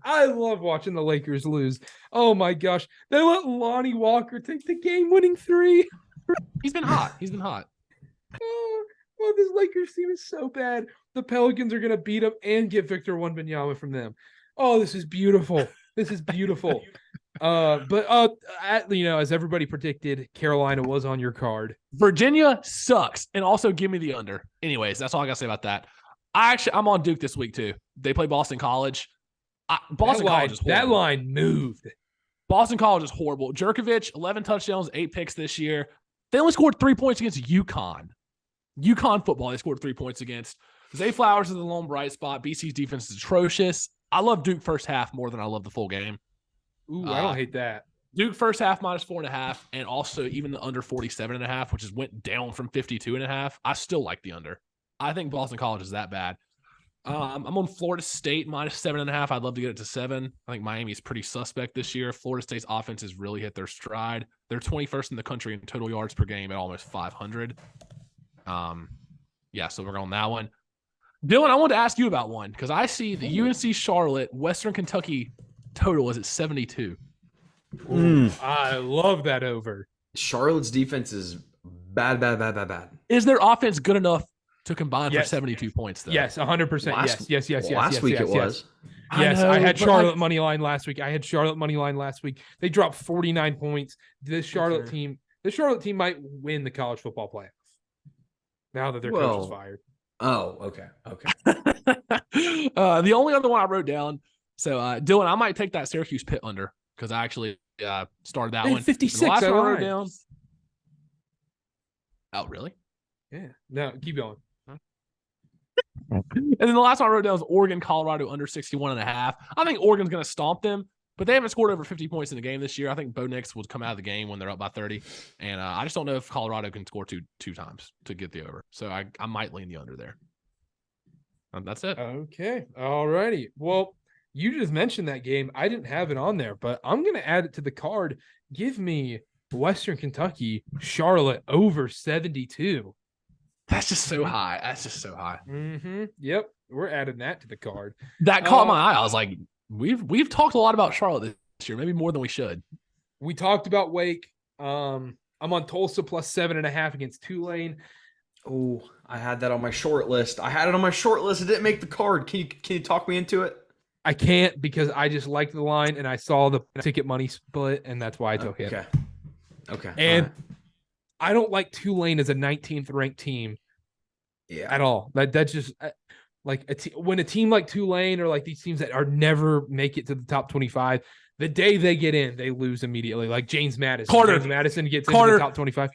A: Oh, my gosh. They let Lonnie Walker take the game-winning 3.
C: He's been hot.
A: Lakers team is so bad. The Pelicans are going to beat them and get Victor Wembanyama from them. Oh, this is beautiful. This is beautiful. As everybody predicted, Carolina was on your card.
C: Virginia sucks. And also give me the under. Anyways, that's all I got to say about that. I'm on Duke this week too. They play Boston College. College is horrible.
A: That line moved.
C: Boston College is horrible. Jerkovich, 11 touchdowns, 8 picks this year. They only scored 3 points against UConn. UConn football, they scored 3 points against. Zay Flowers is the lone bright spot. BC's defense is atrocious. I love Duke first half more than I love the full game.
A: Ooh, I don't hate that.
C: Duke first half -4.5, and also even the under 47.5, which went down from 52.5. I still like the under. I think Boston College is that bad. I'm on Florida State -7.5. I'd love to get it to 7. I think Miami's pretty suspect this year. Florida State's offense has really hit their stride. They're 21st in the country in total yards per game at almost 500. So we're going that one. Dylan, I wanted to ask you about one because I see the UNC Charlotte Western Kentucky total is at 72.
A: I love that over.
B: Charlotte's defense is bad.
C: Is their offense good enough to combine for 72 points, though?
A: Yes, 100%. Yes.
B: Last week it was.
A: Yes, I had Charlotte money line last week. They dropped 49 points. This Charlotte team might win the college football playoff now that their coach is fired.
B: Oh, okay.
C: The only other one I wrote down. So, Dylan, I might take that Syracuse Pitt under because I actually started that one.
A: 56.
C: The last one I wrote down. Oh, really?
A: Yeah. No, keep going.
C: And then the last one I wrote down was Oregon, Colorado under 61.5. I think Oregon's going to stomp them, but they haven't scored over 50 points in the game this year. I think Bo Nix will come out of the game when they're up by 30. And I just don't know if Colorado can score two times to get the over. So I might lean the under there. That's it.
A: Okay. All righty. Well, you just mentioned that game. I didn't have it on there, but I'm going to add it to the card. Give me Western Kentucky, Charlotte over 72.
C: That's just so high.
A: Mm-hmm. Yep. We're adding that to the card.
C: That caught my eye. I was like, we've talked a lot about Charlotte this year, maybe more than we should.
A: We talked about Wake. I'm on Tulsa +7.5 against Tulane.
B: Oh, I had that on my short list. It didn't make the card. Can you talk me into it?
A: I can't because I just liked the line and I saw the ticket money split, and that's why I took it.
B: Okay.
A: And I don't like Tulane as a 19th ranked team at all. That's just when a team like Tulane or like these teams that are never make it to the top 25, the day they get in, they lose immediately. Like James Madison. James Madison gets into the top 25.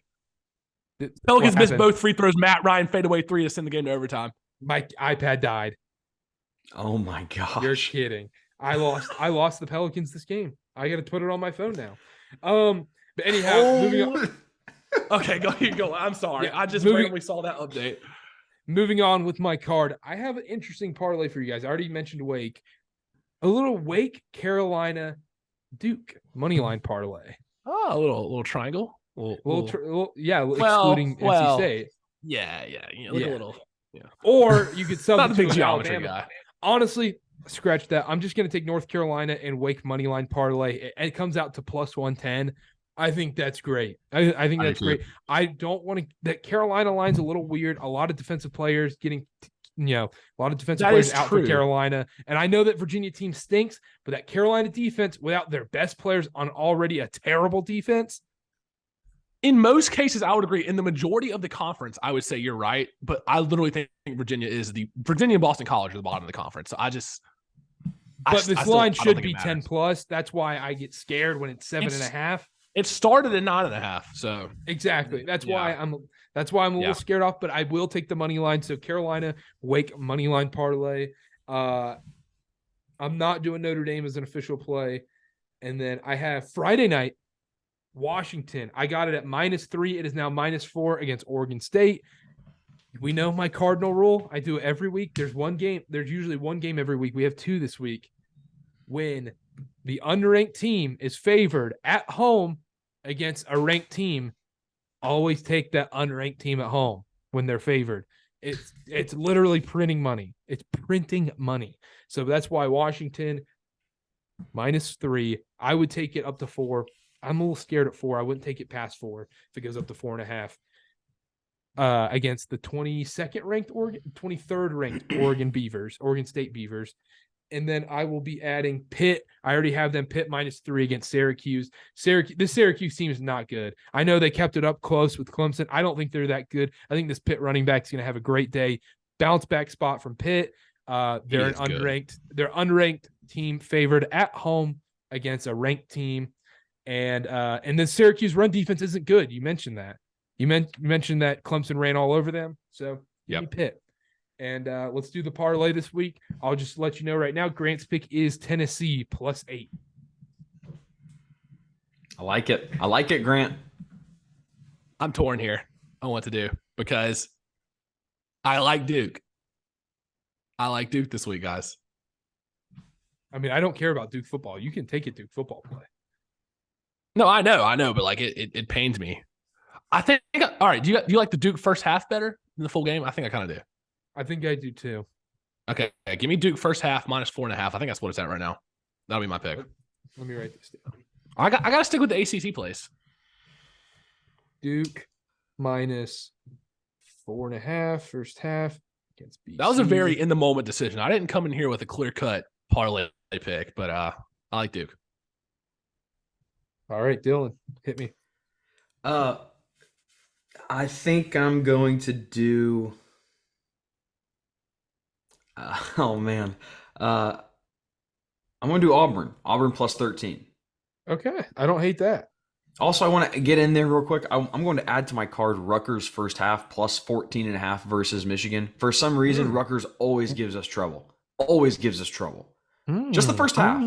C: Pelicans missed both free throws. Matt Ryan fadeaway 3 to send the game to overtime.
A: My iPad died.
B: Oh my gosh.
A: You're kidding. I lost the Pelicans this game. I got to put it on my phone now. But anyhow, moving on.
C: Okay, go. I'm sorry. I just randomly saw that update.
A: Moving on with my card. I have an interesting parlay for you guys. I already mentioned Wake. A little Wake, Carolina, Duke moneyline parlay.
C: Oh, a little triangle.
A: Excluding NC State.
C: Yeah. A little. Yeah.
A: Or you could sub
C: not a big geometry
A: Alabama
C: guy.
A: Honestly, scratch that. I'm just going to take North Carolina and Wake moneyline parlay. It comes out to +110. I think that's great. I think that's great. I don't want to. That Carolina line's a little weird. A lot of defensive players getting, a lot of defensive players out for Carolina. And I know that Virginia team stinks, but that Carolina defense, without their best players on already a terrible defense.
C: In most cases, I would agree. In the majority of the conference, I would say you're right. But I literally think Virginia and Boston College are the bottom of the conference. So
A: this line should be 10+. That's why I get scared when it's 7.5.
C: It started at 9.5. So
A: exactly. That's why I'm a little scared off, but I will take the money line. So Carolina, Wake money line parlay. I'm not doing Notre Dame as an official play. And then I have Friday night, Washington. I got it at -3. It is now -4 against Oregon State. We know my cardinal rule. I do it every week. There's one game. There's usually one game every week. We have 2 this week. When the unranked team is favored at home against a ranked team, always take that unranked team at home when they're favored. It's literally printing money. It's printing money. So that's why Washington -3. I would take it up to 4. I'm a little scared at 4. I wouldn't take it past 4 if it goes up to 4.5. against the 22nd ranked Oregon, 23rd ranked Oregon State Beavers. And then I will be adding Pitt. I already have them Pitt -3 against Syracuse. This Syracuse team is not good. I know they kept it up close with Clemson. I don't think they're that good. I think this Pitt running back is going to have a great day. Bounce back spot from Pitt. They're an unranked team favored at home against a ranked team. And then Syracuse run defense isn't good. You mentioned that. You mentioned that Clemson ran all over them. So give me Pitt. And let's do the parlay this week. I'll just let you know right now, Grant's pick is Tennessee +8.
B: I like it. I like it, Grant.
C: I'm torn here on what to do because I like Duke. I like Duke this week, guys.
A: I mean, I don't care about Duke football. You can take it Duke football play.
C: No, I know, but like it pains me. I think. All right, do you like the Duke first half better than the full game? I think I kind of do.
A: I think I do too.
C: Okay, give me Duke first half -4.5. I think that's what it's at right now. That'll be my pick.
A: Let me write this down.
C: I got to stick with the ACC plays.
A: Duke -4.5 first half against BC.
C: That was a very in the moment decision. I didn't come in here with a clear cut parlay pick, but I like Duke.
A: All right, Dylan, hit me.
B: I think I'm going to do. Oh man, I'm going to do Auburn +13.
A: Okay, I don't hate that.
B: Also, I want to get in there real quick. I'm going to add to my card Rutgers first half +14.5 versus Michigan. For some reason, Rutgers always gives us trouble. Just the first half.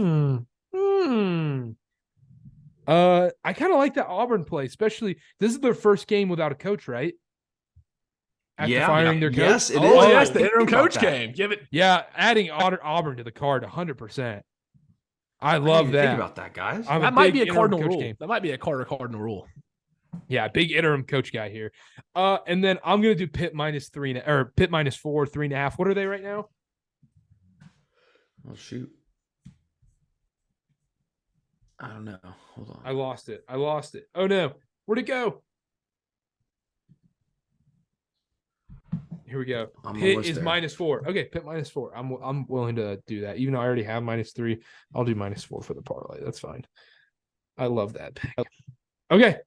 A: I kind of like that Auburn play, especially this is their first game without a coach, right? After firing their coach.
B: Yes, it is.
C: Oh, yes, the interim coach game. Give it.
A: Yeah, adding Auburn to the card 100%. I love that.
B: Think about that, guys.
C: That might be a cardinal rule. That might be a cardinal rule.
A: Yeah, big interim coach guy here. And then I'm gonna do Pitt -3 or Pitt -4, 3.5. What are they right now?
B: Oh shoot. I don't know. Hold on.
A: I lost it. Oh no. Where'd it go? Here we go. Pitt is -4. Okay, Pitt -4. I'm willing to do that. Even though I already have -3, I'll do -4 for the parlay. That's fine. I love that. Okay.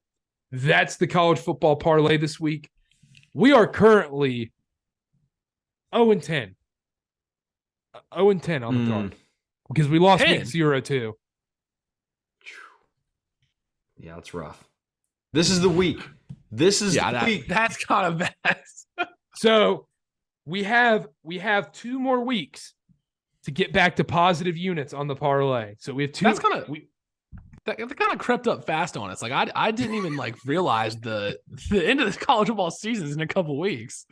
A: That's the college football parlay this week. We are currently 0-10. 0-10 on the card. Because we lost week 0 too.
B: Yeah, that's rough. This is the week. The week.
C: That's kind of bad.
A: So we have 2 more weeks to get back to positive units on the parlay. So we have 2.
C: That's that kind of crept up fast on us. Like I didn't even realize the end of this college football season is in a couple weeks.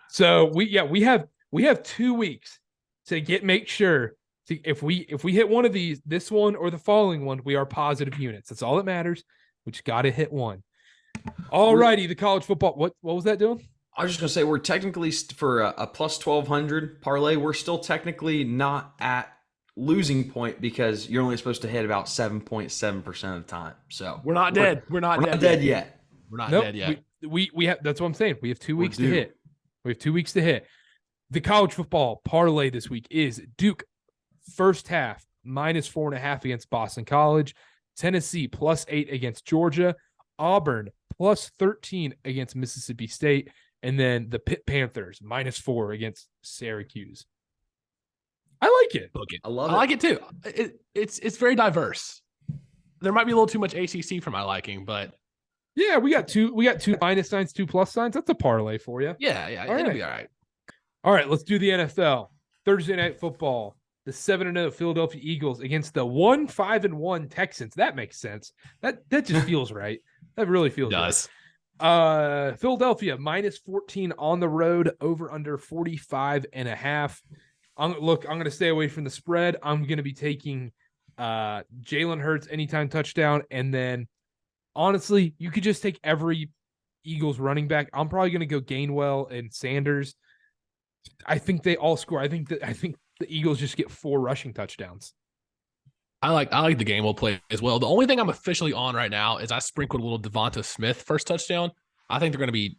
A: So we have 2 weeks to make sure if we hit one of these, this one or the following one, we are positive units. That's all that matters. We just got to hit one. All righty, the college football. What was that doing?
B: I was just going to say, we're technically, for a +1200 parlay, we're still technically not at losing point because you're only supposed to hit about 7.7% of the time. So
C: we're not dead. We're not
B: dead yet.
C: We're not dead yet.
A: We have, that's what I'm saying. We have 2 weeks to hit. We have 2 weeks to hit. The college football parlay this week is Duke first half -4.5 against Boston College, Tennessee +8 against Georgia, Auburn +13 against Mississippi State, and then the Pitt Panthers -4 against Syracuse. I like it.
B: I love it.
C: I like it too. It's very diverse. There might be a little too much ACC for my liking, but
A: yeah, we got two minus signs, 2 plus signs. That's a parlay for you.
C: Yeah, it'll be all right.
A: All right, let's do the NFL. Thursday Night Football. The 7-0 Philadelphia Eagles against the 1-5-1 Texans. That makes sense. That just feels right. That really feels right. Philadelphia -14 on the road, over under 45.5. I'm going to stay away from the spread. I'm going to be taking Jalen Hurts anytime touchdown. And then, honestly, you could just take every Eagles running back. I'm probably going to go Gainwell and Sanders. I think they all score. I think the Eagles just get 4 rushing touchdowns.
C: I like the game we'll play as well. The only thing I'm officially on right now is I sprinkled a little Devonta Smith first touchdown. I think they're going to be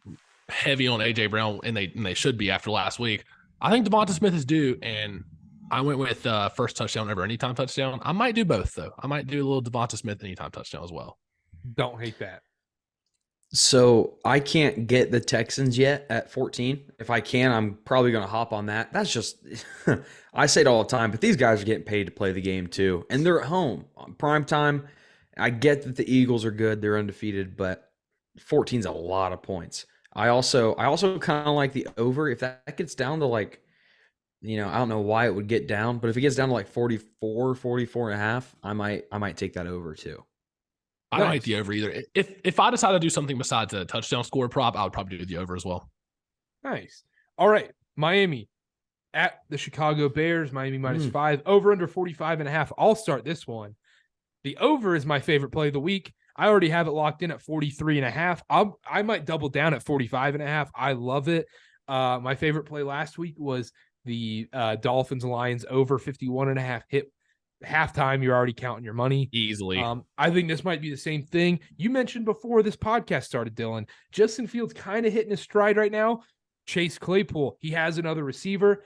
C: heavy on AJ Brown, and they should be after last week. I think Devonta Smith is due, and I went with first touchdown over anytime touchdown. I might do both though. I might do a little Devonta Smith anytime touchdown as well.
A: Don't hate that.
B: So I can't get the Texans yet at 14. If I can, I'm probably going to hop on that. That's just, I say it all the time, but these guys are getting paid to play the game too. And they're at home on prime time. I get that the Eagles are good. They're undefeated, but 14 is a lot of points. I also kind of like the over. If that gets down to like, I don't know why it would get down, but if it gets down to like 44 and a half, I might take that over too.
C: I don't hate the over either. If I decide to do something besides a touchdown score prop, I would probably do the over as well.
A: Nice. All right. Miami at the Chicago Bears, Miami -5, over under 45.5. I'll start this one. The over is my favorite play of the week. I already have it locked in at 43.5. I might double down at 45.5. I love it. My favorite play last week was the Dolphins Lions over 51.5 hit halftime. You're already counting your money
C: easily.
A: I think this might be the same thing you mentioned before this podcast started, Dylan. Justin Fields kind of hitting his stride right now. Chase Claypool, he has another receiver.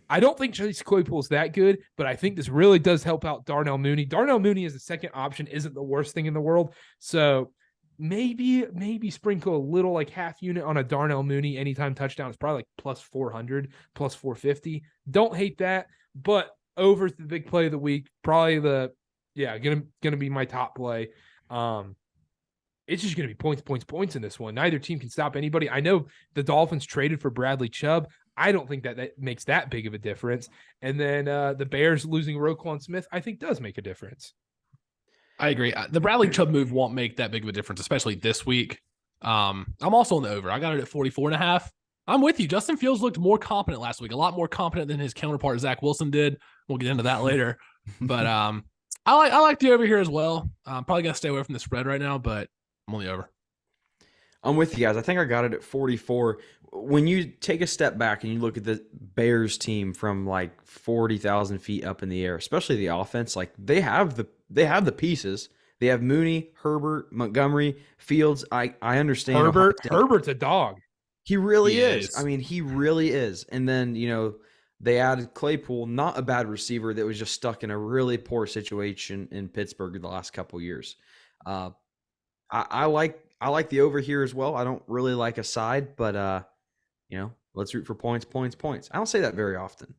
A: I don't think Chase Claypool is that good, but I think this really does help out Darnell Mooney. Darnell Mooney as a second option isn't the worst thing in the world. So maybe sprinkle a little like half unit on a Darnell Mooney anytime touchdown. It's probably like plus 400, plus 450. Don't hate that, but over the big play of the week, probably gonna be my top play. It's just gonna be points in this one. Neither team can stop anybody. I know the Dolphins traded for Bradley Chubb. I don't think that makes that big of a difference. And then the Bears losing Roquan Smith, I think does make a difference.
C: I agree. The Bradley Chubb move won't make that big of a difference, especially this week. I'm also on the over. I got it at 44.5. I'm with you. Justin Fields looked more competent last week, a lot more competent than his counterpart Zach Wilson did. We'll get into that later. But I like the over here as well. I'm probably gonna stay away from the spread right now, but I'm on the over.
B: I'm with you guys. I think I got it at 44. When you take a step back and you look at the Bears team from like 40,000 feet up in the air, especially the offense, like they have the pieces. They have Mooney, Herbert, Montgomery, Fields. I understand.
A: Herbert's a dog.
B: He really is. I mean, he really is. And then, they added Claypool, not a bad receiver that was just stuck in a really poor situation in Pittsburgh the last couple of years. I like the over here as well. I don't really like a side, but let's root for points. I don't say that very often.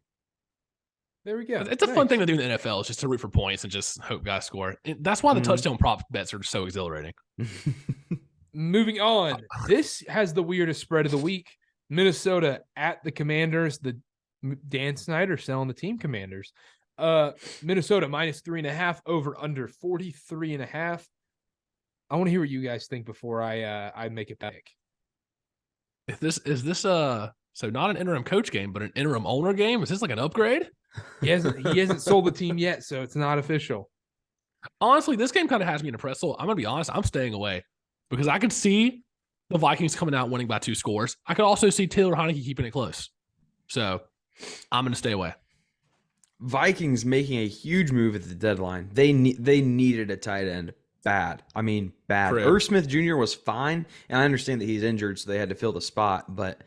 A: There we go.
C: It's a fun thing to do in the NFL, is just to root for points and just hope guys score. That's why the touchdown prop bets are so exhilarating.
A: Moving on. This has the weirdest spread of the week. Minnesota at the Commanders. The Dan Snyder selling the team Commanders. Minnesota -3.5, over under 43.5. I want to hear what you guys think before I make it pick.
C: Is this so not an interim coach game, but an interim owner game? Is this like an upgrade?
A: He hasn't sold the team yet, so it's not official.
C: Honestly, this game kind of has me in a pretzel. I'm gonna be honest, I'm staying away because I could see the Vikings coming out winning by 2 scores. I could also see Taylor Heineke keeping it close. So I'm gonna stay away.
B: Vikings making a huge move at the deadline. They needed a tight end. Bad. I mean, bad. Irv Smith Jr. was fine, and I understand that he's injured, so they had to fill the spot. But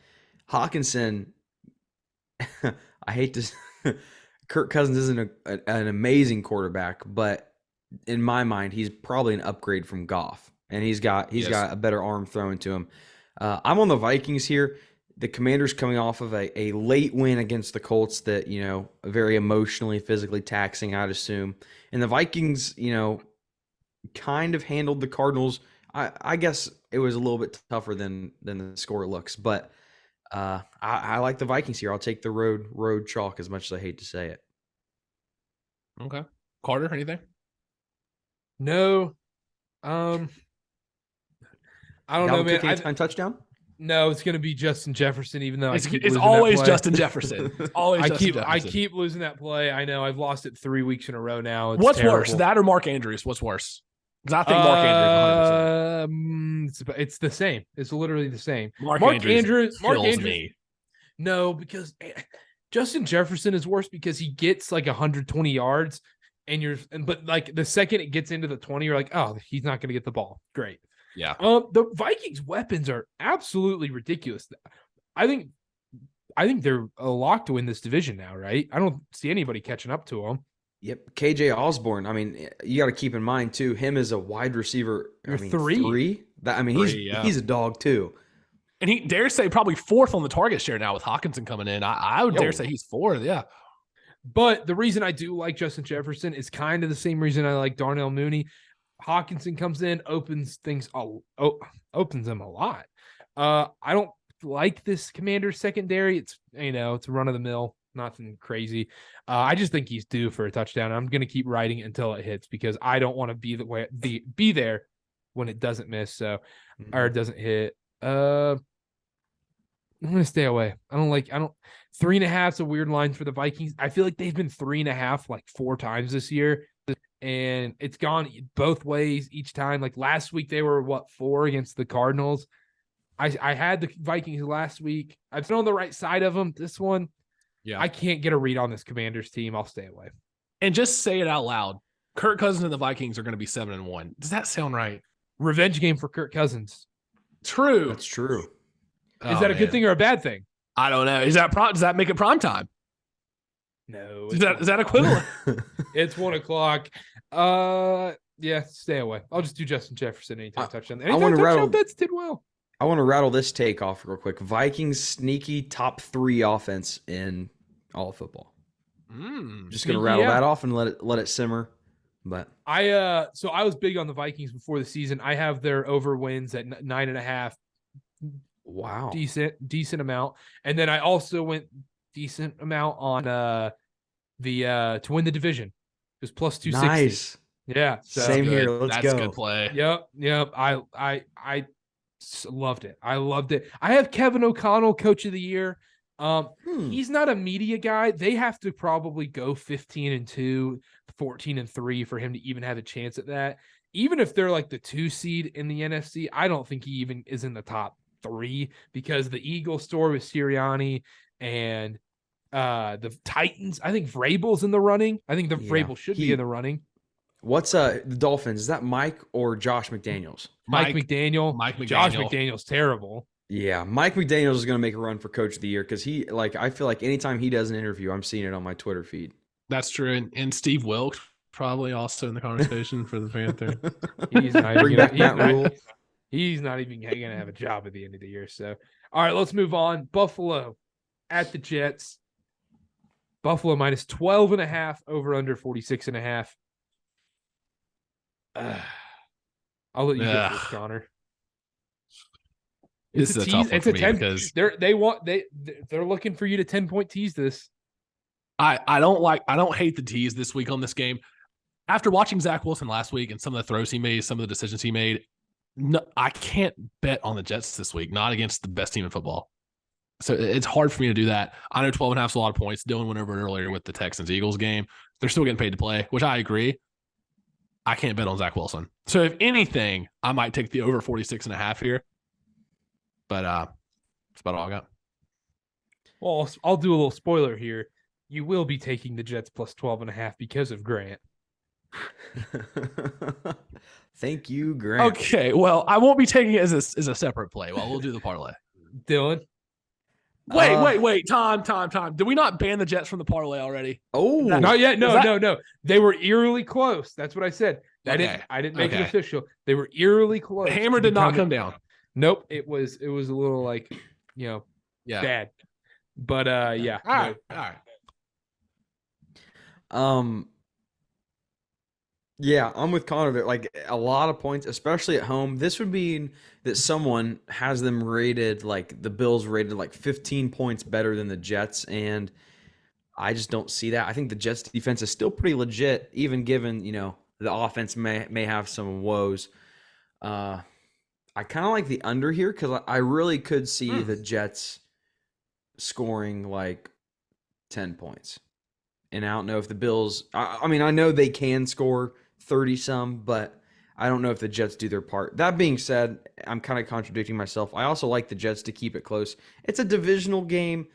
B: Hawkinson, I hate to. Kirk Cousins isn't an amazing quarterback, but in my mind, he's probably an upgrade from Goff, and he's got a better arm thrown to him. I'm on the Vikings here. The Commanders coming off of a late win against the Colts that very emotionally, physically taxing, I'd assume, and the Vikings, kind of handled the Cardinals. I guess it was a little bit tougher than the score looks, but I like the Vikings here. I'll take the road chalk, as much as I hate to say it.
C: Okay. Karter, anything?
A: No. I don't know, man.
B: Anytime touchdown?
A: No, it's going to be Justin Jefferson, even though
C: it's always Justin Jefferson. It's always
A: I keep losing that play. I know I've lost it 3 weeks in a row now.
C: What's terrible. Worse, that or Mark Andrews? What's worse? Because I think Mark
A: Andrews 100%. It's the same. It's literally the same.
C: Mark Andrews kills me.
A: No, because Justin Jefferson is worse because he gets like 120 yards, but like the second it gets into the 20, you're like, oh, he's not going to get the ball. Great.
C: Yeah.
A: The Vikings' weapons are absolutely ridiculous. I think they're a lock to win this division now, right? I don't see anybody catching up to them.
B: Yep. KJ Osborne. I mean, you got to keep in mind too, him as a wide receiver.
A: You're
B: I mean,
A: three.
B: He's a dog too.
C: And he dare say probably fourth on the target share now with Hawkinson coming in. I would dare say he's fourth. Yeah.
A: But the reason I do like Justin Jefferson is kind of the same reason I like Darnell Mooney. Hawkinson comes in, opens them a lot. I don't like this Commanders secondary. It's it's run of the mill, nothing crazy. I just think he's due for a touchdown. I'm gonna keep riding it until it hits because I don't want to be there when it doesn't miss. Or it doesn't hit. I'm gonna stay away. I don't 3.5 is a weird line for the Vikings. I feel like they've been 3.5 like 4 times this year, and it's gone both ways each time. Like last week, they were 4 against the Cardinals. I had the Vikings last week. I've been on the right side of them. This one, I can't get a read on this Commanders team. I'll stay away.
C: And just say it out loud. Kirk Cousins and the Vikings are going to be 7-1. Does that sound right?
A: Revenge game for Kirk Cousins.
C: True.
B: That's true.
A: Is that a good thing or a bad thing?
C: I don't know. Does that make it prime time?
A: No.
C: Is that equivalent?
A: It's 1:00. Yeah, stay away. I'll just do Justin Jefferson anytime touchdown. Anytime touchdown, that's did well.
B: I want to rattle this take off real quick. Vikings sneaky top 3 offense in all of football. Just gonna rattle that off and let it simmer. But
A: I was big on the Vikings before the season. I have their over wins at 9.5.
B: Wow.
A: Decent amount. And then I also went decent amount on to win the division. It was plus 260.
B: Nice.
A: Yeah. So
B: same here. Let's go.
C: That's good play.
A: Yep. I loved it. I loved it. I have Kevin O'Connell, coach of the year. He's not a media guy. They have to probably go 15-2, 14-3 for him to even have a chance at that. Even if they're like the 2 seed in the NFC, I don't think he even is in the top 3 because the Eagles store with Sirianni and the Titans. I think Vrabel's in the running. I think Vrabel should be in the running.
B: What's the Dolphins? Is that Mike or Josh McDaniels?
A: Mike McDaniel. Josh McDaniel's terrible.
B: Yeah, Mike McDaniels is going to make a run for coach of the year because I feel like anytime he does an interview, I'm seeing it on my Twitter feed.
C: That's true. And Steve Wilkes probably also in the conversation for the Panther.
A: He's not even going to have a job at the end of the year. So, all right, let's move on. Buffalo at the Jets. Buffalo minus 12.5 over under 46.5. I'll let you go first, Connor.
C: It's a tough one for me because
A: they're looking for you to 10-point tease this.
C: I don't hate the tease this week on this game. After watching Zach Wilson last week and some of the throws he made, some of the decisions he made, no, I can't bet on the Jets this week, not against the best team in football. So it's hard for me to do that. I know 12.5 is a lot of points. Dylan went over it earlier with the Texans-Eagles game. They're still getting paid to play, which I agree. I can't bet on Zach Wilson. So if anything, I might take the over 46.5 here. But that's about all I got.
A: Well, I'll do a little spoiler here. You will be taking the Jets plus 12.5 because of Grant.
B: Thank you, Grant.
C: Okay, well, I won't be taking it as a separate play. Well, we'll do the parlay.
A: Dylan?
C: Wait. Time. Did we not ban the Jets from the parlay already?
B: Oh,
A: not yet. No. They were eerily close. That's what I said. I didn't make it official. They were eerily close.
C: The hammer did not come down.
A: Nope. It was a little bad. But yeah.
C: All right.
B: Yeah, I'm with Connor. Like a lot of points, especially at home. This would mean that someone has them rated like the Bills rated like 15 points better than the Jets, and I just don't see that. I think the Jets defense is still pretty legit, even given the offense may have some woes. I kind of like the under here because I really could see the Jets scoring like 10 points. And I don't know if the Bills – I mean, I know they can score 30-some, but I don't know if the Jets do their part. That being said, I'm kind of contradicting myself. I also like the Jets to keep it close. It's a divisional game,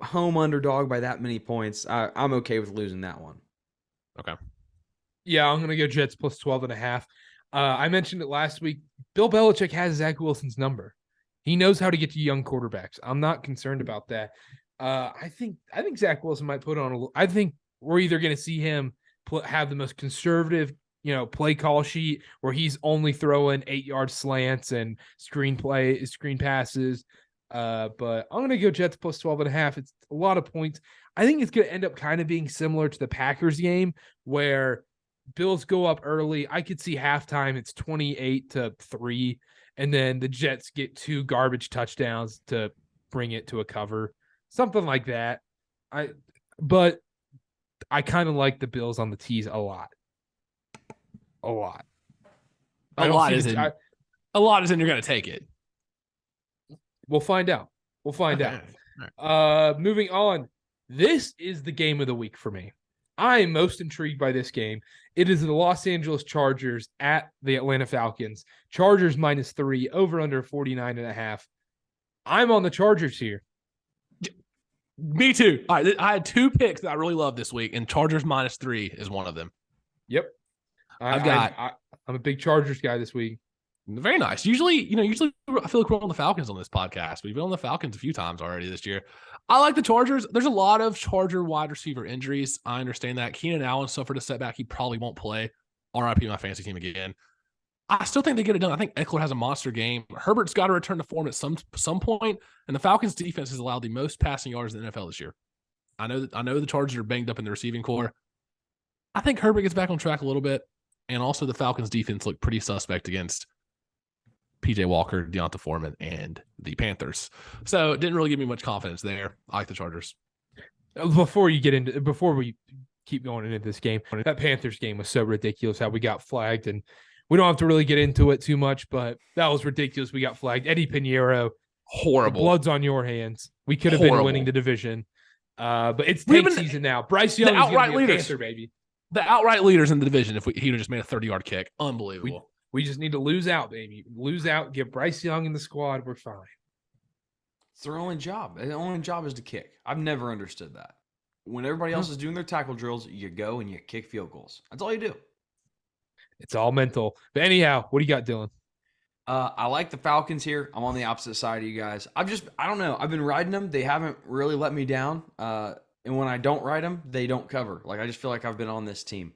B: home underdog by that many points. I'm okay with losing that one.
C: Okay.
A: Yeah, I'm going to go Jets plus 12.5. I mentioned it last week. Bill Belichick has Zach Wilson's number. He knows how to get to young quarterbacks. I'm not concerned about that. I think Zach Wilson might put on I think we're either going to see him have the most conservative, play call sheet where he's only throwing 8-yard slants and screen passes. But I'm going to go Jets plus 12.5. It's a lot of points. I think it's going to end up kind of being similar to the Packers game where Bills go up early. I could see halftime. It's 28-3. And then the Jets get 2 garbage touchdowns to bring it to a cover. Something like that. But I kind of like the Bills on the tees a lot. A lot.
C: A lot isn't you're going to take it.
A: We'll find out.
C: Right.
A: Moving on. This is the game of the week for me. I am most intrigued by this game. It is the Los Angeles Chargers at the Atlanta Falcons. Chargers -3, over under 49.5. I'm on the Chargers here.
C: Me too. All right, I had 2 picks that I really love this week, and Chargers -3 is one of them.
A: Yep. I'm a big Chargers guy this week.
C: Very nice. Usually I feel like we're on the Falcons on this podcast. We've been on the Falcons a few times already this year. I like the Chargers. There's a lot of Charger wide receiver injuries. I understand that. Keenan Allen suffered a setback. He probably won't play. RIP my fantasy team again. I still think they get it done. I think Eckler has a monster game. Herbert's got to return to form at some point, and the Falcons defense has allowed the most passing yards in the NFL this year. I know the Chargers are banged up in the receiving core. I think Herbert gets back on track a little bit, and also the Falcons defense looked pretty suspect against PJ Walker, Deonta Foreman, and the Panthers. So it didn't really give me much confidence there. I like the Chargers.
A: Before we keep going into this game, that Panthers game was so ridiculous how we got flagged, and we don't have to really get into it too much, but that was ridiculous. We got flagged. Eddie Pinheiro,
C: horrible.
A: Blood's on your hands. We could have been winning the division. But it's tank season now. Bryce Young is outright leaders, Panther, baby.
C: The outright leaders in the division. If he would have just made a 30-yard kick, unbelievable.
A: We just need to lose out, baby. Lose out. Get Bryce Young in the squad. We're fine.
B: It's their only job. Their only job is to kick. I've never understood that. When everybody else is doing their tackle drills, you go and you kick field goals. That's all you do.
A: It's all mental. But anyhow, what do you got, Dylan?
B: I like the Falcons here. I'm on the opposite side of you guys. I don't know. I've been riding them. They haven't really let me down. And when I don't ride them, they don't cover. I just feel like I've been on this team.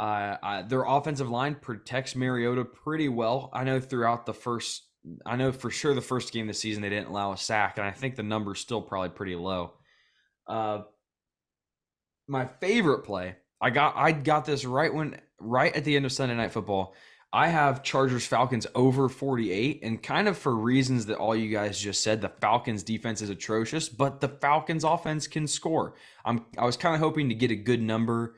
B: Their offensive line protects Mariota pretty well. I know for sure the first game this season they didn't allow a sack, and I think the number's still probably pretty low. My favorite play, I got this right at the end of Sunday Night Football. I have Chargers Falcons over 48, and kind of for reasons that all you guys just said. The Falcons defense is atrocious, but the Falcons offense can score. I was kind of hoping to get a good number.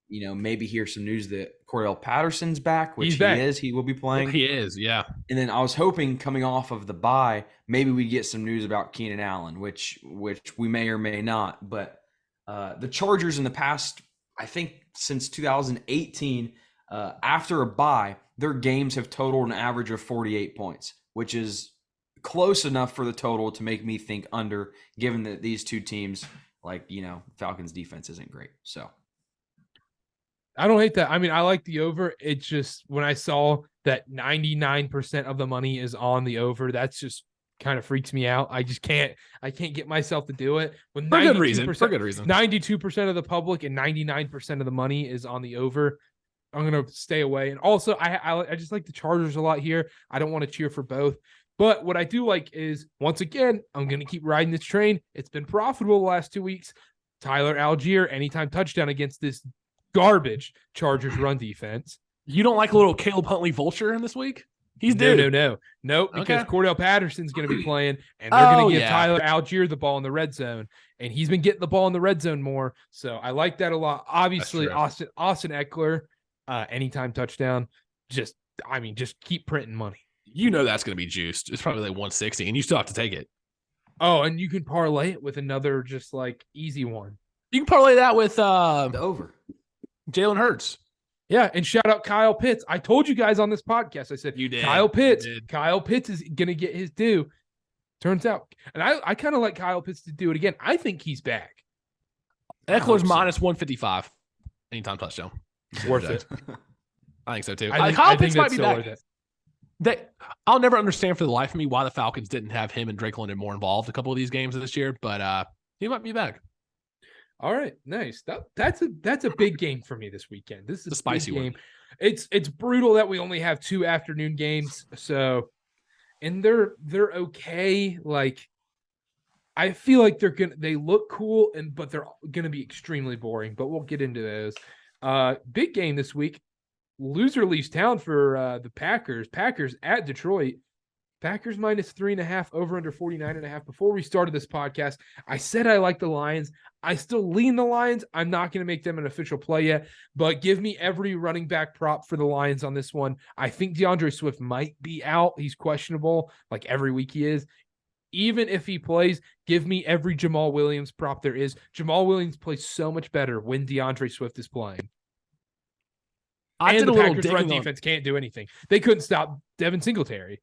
B: Maybe hear some news that Cordell Patterson's back, which he is. He will be playing.
C: He is, yeah.
B: And then I was hoping coming off of the bye, maybe we get some news about Keenan Allen, which we may or may not. But the Chargers in the past, I think since 2018, after a bye, their games have totaled an average of 48 points, which is close enough for the total to make me think under, given that these two teams, Falcons defense isn't great. So
A: I don't hate that. I mean, I like the over. It's just when I saw that 99% of the money is on the over, that's just kind of freaks me out. I can't get myself to do it. When
C: for good reason.
A: 92% of the public and 99% of the money is on the over, I'm going to stay away. And also, I just like the Chargers a lot here. I don't want to cheer for both. But what I do like is, once again, I'm going to keep riding this train. It's been profitable the last 2 weeks. Tyler Algier, anytime touchdown against this garbage Chargers run defense.
C: You don't like a little Caleb Huntley vulture in this week? He's due.
A: No, because Cordell Patterson's going to be playing, and they're going to give Tyler Algier the ball in the red zone, and he's been getting the ball in the red zone more. So I like that a lot. Obviously, Austin Eckler, anytime touchdown. Just keep printing money.
C: You know that's going to be juiced. It's probably like 160, and you still have to take it.
A: Oh, and you can parlay it with another just easy one.
C: You can parlay that with
B: the over.
C: Jalen Hurts.
A: Yeah, and shout out Kyle Pitts. I told you guys on this podcast, I said,
C: you did.
A: Kyle Pitts is going to get his due. Turns out. And I kind of like Kyle Pitts to do it again. I think he's back.
C: Eckler's minus 155. Anytime touchdown.
A: Worth it.
C: I think so too.
A: I
C: Kyle
A: think
C: Pitts might
A: that's
C: be
A: still
C: back.
A: worth it.
C: I'll never understand for the life of me why the Falcons didn't have him and Drake London more involved a couple of these games this year, but he might be back.
A: All right, nice. That's a big game for me this weekend. This is
C: a spicy
A: big game.
C: one.
A: It's brutal that we only have 2 afternoon games. So, and they're okay. Like, I feel like they look cool but they're gonna be extremely boring. But we'll get into those. Big game this week. Loser leaves town for the Packers. Packers at Detroit. Packers minus 3.5, over under 49.5. Before we started this podcast, I said I like the Lions. I still lean the Lions. I'm not going to make them an official play yet, but give me every running back prop for the Lions on this one. I think DeAndre Swift might be out. He's questionable, like every week he is. Even if he plays, give me every Jamal Williams prop there is. Jamal Williams plays so much better when DeAndre Swift is playing. And the Packers' run defense can't do anything. They couldn't stop Devin Singletary.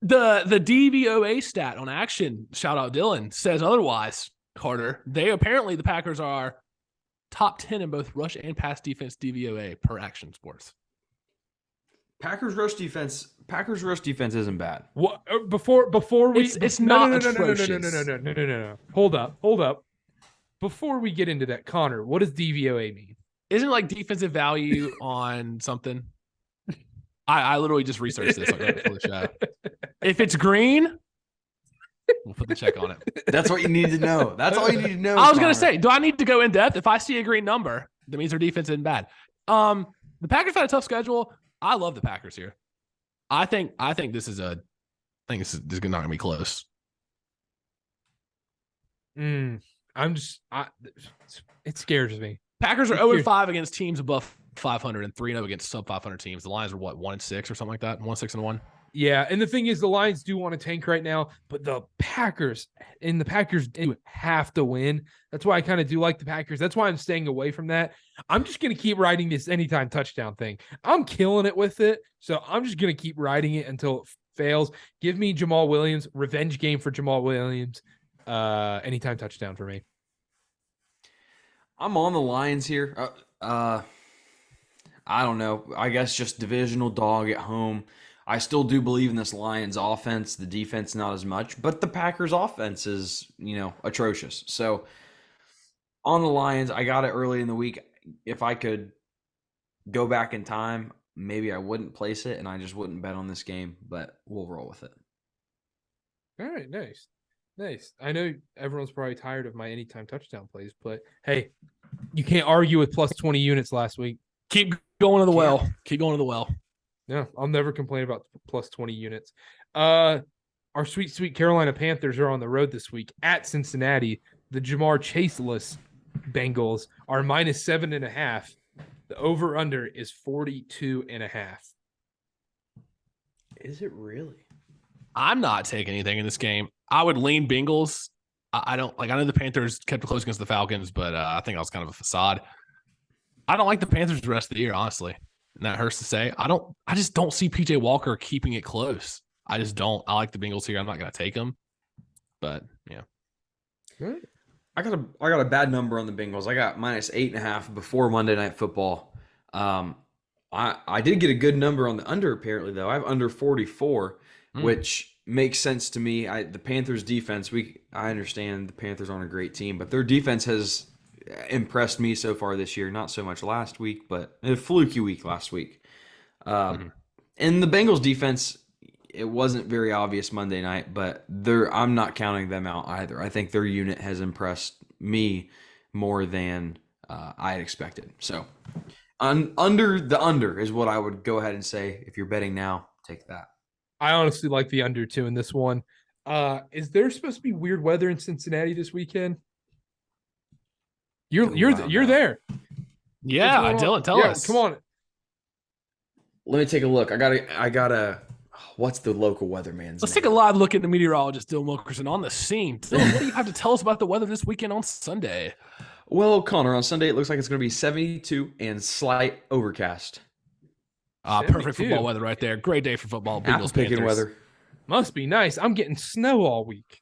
C: The DVOA stat on Action, shout out Dylan, says otherwise, Carter. The Packers are top 10 in both rush and pass defense DVOA per Action Sports.
B: Packers rush defense isn't bad.
A: What before we
C: it's not atrocious.
A: No. Hold up. Before we get into that, Connor, what does DVOA mean?
C: Isn't it like defensive value on something? I literally just researched this right before the show. If it's green, we'll put the check on it.
B: That's what you need to know. That's all you need to know.
C: I was going to say, do I need to go in depth? If I see a green number, that means their defense isn't bad. The Packers had a tough schedule. I love the Packers here. I think this is not going to be close.
A: It scares me.
C: Packers are 0-5 against teams above 500 and 3-0 against sub 500 teams. The Lions are 1-6 or something like that. 1-6-1.
A: Yeah, and the thing is, the Lions do want to tank right now, but the Packers do have to win. That's why I kind of do like the Packers. That's why I'm staying away from that. I'm just going to keep riding this anytime touchdown thing. I'm killing it with it, so I'm just going to keep riding it until it fails. Give me Jamal Williams, revenge game for Jamal Williams, anytime touchdown for me.
B: I'm on the Lions here. I don't know. I guess just divisional dog at home. I still do believe in this Lions offense. The defense, not as much. But the Packers offense is, atrocious. So on the Lions, I got it early in the week. If I could go back in time, maybe I wouldn't place it and I just wouldn't bet on this game. But we'll roll with it.
A: All right, nice. I know everyone's probably tired of my anytime touchdown plays, but hey, you can't argue with plus 20 units last week.
C: Keep going to the well. Keep going to the well.
A: Yeah, I'll never complain about plus 20 units. Our sweet Carolina Panthers are on the road this week at Cincinnati. The Jamar Chase-less Bengals are minus 7.5. The over-under is 42.5.
B: Is it really?
C: I'm not taking anything in this game. I would lean Bengals. I don't like. I know the Panthers kept it close against the Falcons, but I think that was kind of a facade. I don't like the Panthers the rest of the year, honestly. And that hurts to say. I just don't see PJ Walker keeping it close. I just don't. I like the Bengals here. I'm not going to take them, but yeah.
B: Good. I got a bad number on the Bengals. I got minus 8.5 before Monday Night Football. I did get a good number on the under apparently though. I have under 44, which makes sense to me. The Panthers defense, I understand the Panthers aren't a great team, but their defense has impressed me so far this year. Not so much last week, but a fluky week last week. And the Bengals defense, it wasn't very obvious Monday night, but I'm not counting them out either. I think their unit has impressed me more than I had expected. So under is what I would go ahead and say. If you're betting now, take that.
A: I honestly like the under too in this one. Is there supposed to be weird weather in Cincinnati this weekend? You're there.
C: Yeah, Dylan, tell us.
A: Come on.
B: Let me take a look. I gotta. What's the local weatherman's
C: Let's
B: name?
C: take a live look at the meteorologist, Dylan Wilkerson, on the scene. Dylan, what do you have to tell us about the weather this weekend on Sunday?
B: Well, Connor, on Sunday it looks like it's going to be 72 and slight overcast.
C: Perfect football weather right there. Great day for football. Bengals,
B: Picking
C: Panthers.
B: weather.
A: Must be nice. I'm getting snow all week.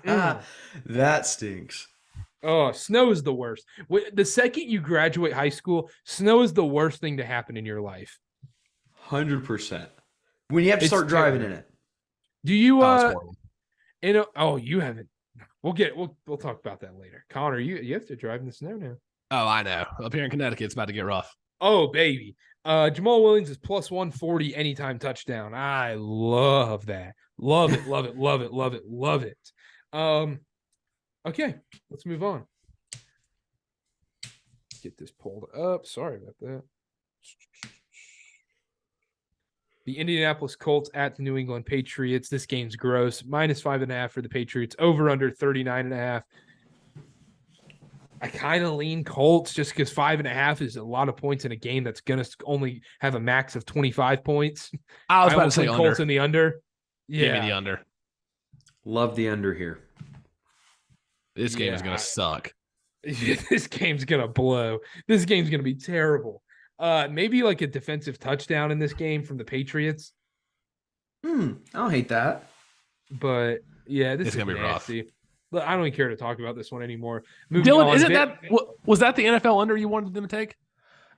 B: That stinks.
A: Oh, snow is the worst. The second you graduate high school, snow is the worst thing to happen in your life.
B: 100%. When you have to
A: It's
B: start driving
A: terrible.
B: in it.
A: Do you
C: That was horrible.
A: oh, you haven't. We'll talk about that later. Connor, you have to drive in the snow now.
C: Oh, I know. Up here in Connecticut, it's about to get rough.
A: Oh, baby. Jamal Williams is plus 140 anytime touchdown. I love that. Love it, love it, love it, love it, love it. Okay, let's move on. Get this pulled up. Sorry about that. The Indianapolis Colts at the New England Patriots. This game's gross. -5.5 for the Patriots. Over under 39.5. I kind of lean Colts just because 5.5 is a lot of points in a game that's going to only have a max of 25 points.
C: I was about to say
A: Colts
C: under.
A: in the under. Yeah.
C: Give me the under.
B: Love the under here.
C: This game is going to suck.
A: This game's going to blow. This game's going to be terrible. Maybe like a defensive touchdown in this game from the Patriots.
B: I don't hate that.
A: But yeah, this is
C: going to be
A: nasty.
C: rough.
A: I don't even care to talk about this one anymore.
C: Dylan, was that the NFL under you wanted them to take?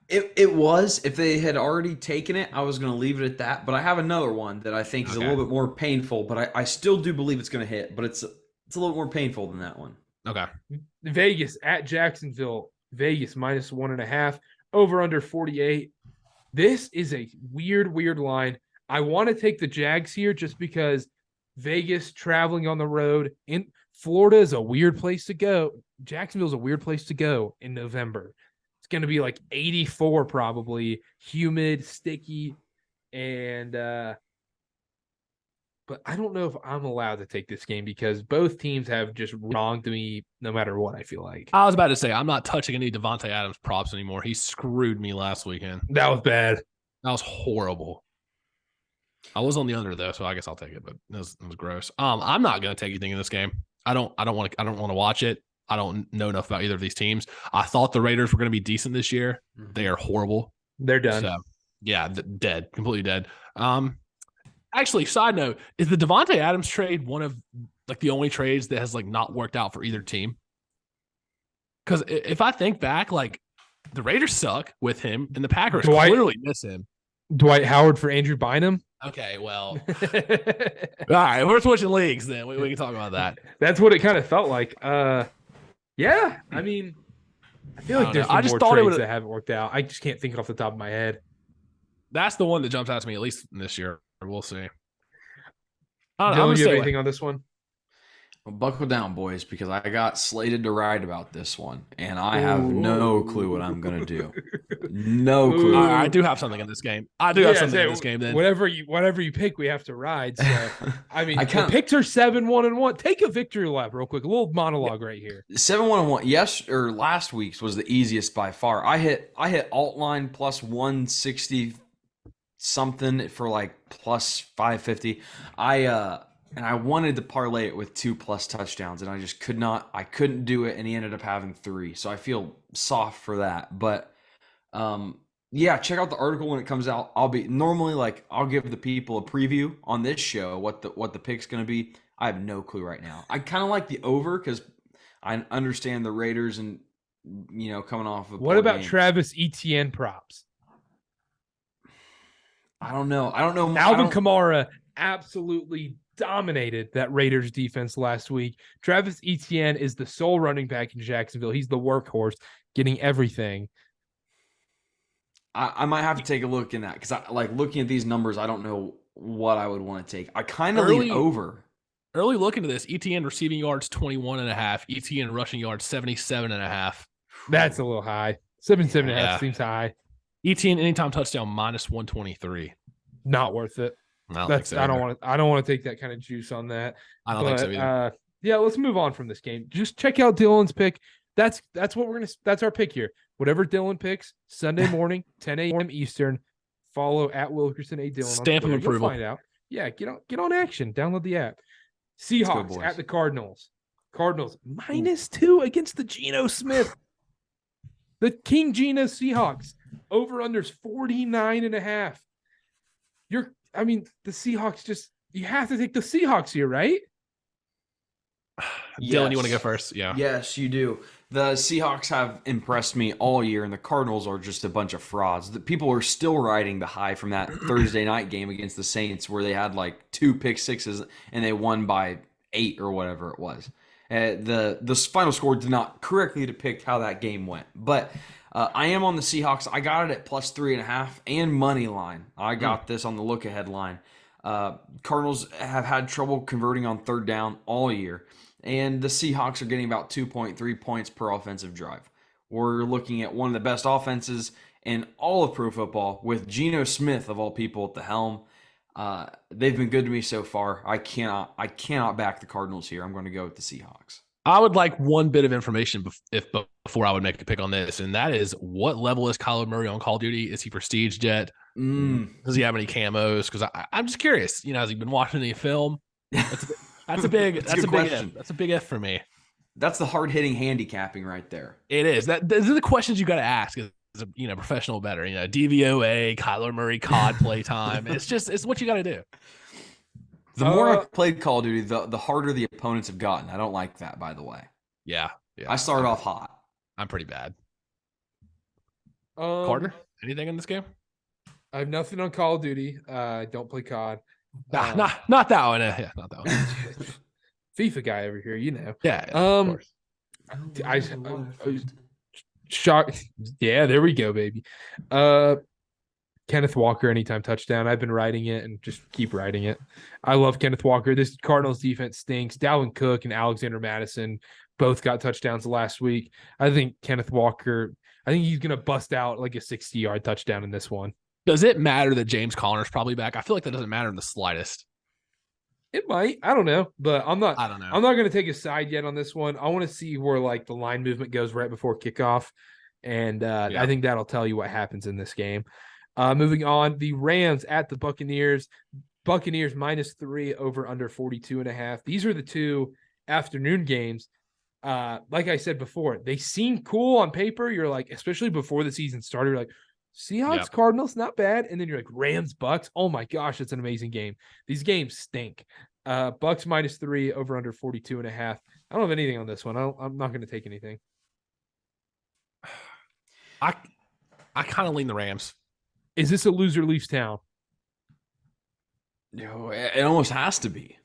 B: It was. If they had already taken it, I was going to leave it at that. But I have another one that I think is a little bit more painful. But I still do believe it's going to hit. But it's a little more painful than that one.
C: Okay.
A: Vegas at Jacksonville. Vegas -1.5. Over under 48. This is a weird line. I want to take the Jags here just because Vegas traveling on the road in Florida is a weird place to go. Jacksonville's a weird place to go in November. It's going to be like 84 probably, humid, sticky, and but I don't know if I'm allowed to take this game because both teams have just wronged me no matter what, I feel like.
C: I was about to say, I'm not touching any Devontae Adams props anymore. He screwed me last weekend.
A: That was bad.
C: That was horrible. I was on the under though, so I guess I'll take it, but it was gross. I'm not going to take anything in this game. I don't want to watch it. I don't know enough about either of these teams. I thought the Raiders were going to be decent this year. They are horrible.
A: They're done.
C: So, yeah, dead, completely dead. Actually, side note, is the Devontae Adams trade one of like the only trades that has like not worked out for either team? Because if I think back, like the Raiders suck with him, and the Packers clearly miss him.
A: Dwight Howard for Andrew Bynum.
C: Okay, well, all right, we're switching leagues then. We can talk about that.
A: That's what it kind of felt like. Yeah, I mean, I feel like there's more trades that haven't worked out. I just can't think off the top of my head.
C: That's the one that jumps out to me, at least this year. We'll see.
A: Dylan, do you have anything on this one?
B: Well, buckle down, boys, because I got slated to write about this one, and I have no clue what I'm going to do. No clue.
C: I do have something in this game. I do have something in this game. Then
A: whatever you pick, we have to ride. So I mean, the picks are 7-1-1. Take a victory lap real quick. A little monologue right here.
B: 7-1-1. Yes, or last week's was the easiest by far. I hit alt line plus 160 something for like plus 550. And I wanted to parlay it with 2+ touchdowns, and I just could not. I couldn't do it, and he ended up having 3. So I feel soft for that. But yeah, check out the article when it comes out. I'll give the people a preview on this show what the pick's going to be. I have no clue right now. I kind of like the over because I understand the Raiders and coming off of
A: what about Travis Etienne props?
B: I don't know.
A: Alvin Kamara absolutely dominated that Raiders defense last week. Travis Etienne is the sole running back in Jacksonville. He's the workhorse, getting everything.
B: I might have to take a look in that because I like looking at these numbers. I don't know what I would want to take. I kind of lean over.
C: Early look into this. Etienne receiving yards 21.5. Etienne rushing yards 77.5.
A: That's a little high. 77.5 seems high.
C: Etienne anytime touchdown -123.
A: Not worth it. I don't want to take that kind of juice on that.
C: I don't think so either.
A: Yeah, let's move on from this game. Just check out Dylan's pick. That's what that's our pick here. Whatever Dylan picks, Sunday morning, 10 a.m. Eastern. Follow at Wilkerson A. Dylan.
C: Stamp of approval.
A: Find out. Yeah, get on action. Download the app. Seahawks at the Cardinals. Cardinals -2 against the Geno Smith. The King Geno Seahawks. Over unders 49.5. The Seahawks you have to take the Seahawks here, right?
C: Dylan, you want to go first? Yeah.
B: Yes, you do. The Seahawks have impressed me all year, and the Cardinals are just a bunch of frauds. The people are still riding the high from that Thursday night game against the Saints, where they had like 2 pick sixes and they won by 8 or whatever it was. The final score did not correctly depict how that game went, but I am on the Seahawks. I got it at plus 3.5 and money line. I got this on the look ahead line. Cardinals have had trouble converting on third down all year, and the Seahawks are getting about 2.3 points per offensive drive. We're looking at one of the best offenses in all of pro football with Geno Smith, of all people, at the helm. They've been good to me so far. I cannot back the Cardinals here. I'm going to go with the Seahawks.
C: I would like one bit of information before I would make a pick on this, and that is, what level is Kyler Murray on Call of Duty? Is he prestige jet? Does he have any camos? Because I'm just curious. Has he been watching any film? That's a big question. That's a big F for me.
B: That's the hard-hitting handicapping right there.
C: It is. Those are the questions you got to ask as a professional bettor. DVOA, Kyler Murray, COD play time. It's what you got to do.
B: The more I've played Call of Duty, the harder the opponents have gotten. I don't like that, by the way.
C: Yeah.
B: I started off hot.
C: I'm pretty bad. Carter, anything in this game?
A: I have nothing on Call of Duty. Don't play COD.
C: Not that one. Yeah, not that one.
A: FIFA guy over here,
C: Yeah. Of course.
A: I shocked. Yeah, there we go, baby. Kenneth Walker anytime touchdown. I've been riding it and just keep riding it. I love Kenneth Walker. This Cardinals defense stinks. Dalvin Cook and Alexander Madison both got touchdowns last week. I think Kenneth Walker, he's going to bust out like a 60-yard touchdown in this one.
C: Does it matter that James Conner's probably back? I feel like that doesn't matter in the slightest.
A: It might. I don't know. But I don't know. I'm not going to take a side yet on this one. I want to see where like the line movement goes right before kickoff. And I think that'll tell you what happens in this game. Moving on, the Rams at the Buccaneers. Buccaneers -3 over under 42.5. These are the two afternoon games. Like I said before, they seem cool on paper. You're like, especially before the season started, you're like, Seahawks, Cardinals, not bad. And then you're like, Rams, Bucks. Oh my gosh, it's an amazing game. These games stink. Bucks -3 over under 42.5. I don't have anything on this one. I'm not going to take anything.
C: I kind of lean the Rams.
A: Is this a loser leaves town?
B: No, it almost has to be.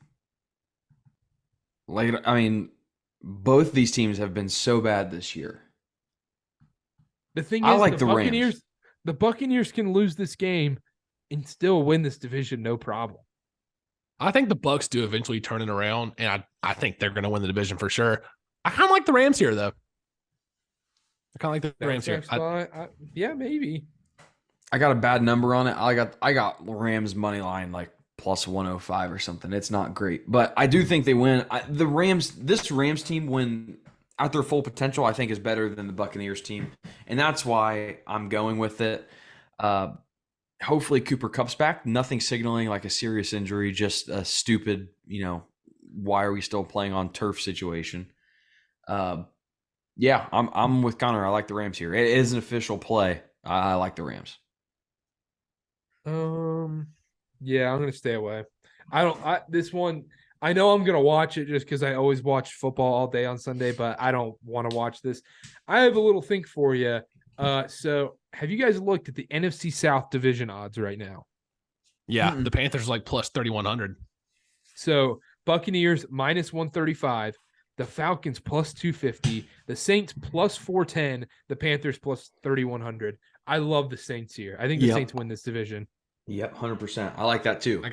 B: Both these teams have been so bad this year.
A: The thing is, the Buccaneers can lose this game and still win this division, no problem.
C: I think the Bucks do eventually turn it around, and I think they're going to win the division for sure. I kind of like the Rams here, though. I kind of like the Rams here.
A: Yeah, maybe.
B: I got a bad number on it. I got Rams money line like plus 105 or something. It's not great, but I do think they win. This Rams team, when at their full potential, I think is better than the Buccaneers team, and that's why I'm going with it. Hopefully Cooper Kupp's back. Nothing signaling like a serious injury, just a stupid, why are we still playing on turf situation. Yeah, I'm with Connor. I like the Rams here. It is an official play. I like the Rams.
A: Yeah, I'm gonna stay away. This one, I know I'm gonna watch it just because I always watch football all day on Sunday, but I don't want to watch this. I have a little thing for you. So have you guys looked at the NFC South division odds right now?
C: Yeah, the Panthers are like plus 3,100.
A: So Buccaneers -135, the Falcons plus 250, the Saints plus 410, the Panthers plus 3,100. I love the Saints here. I think the Saints win this division.
B: Yep, 100%. I like that too.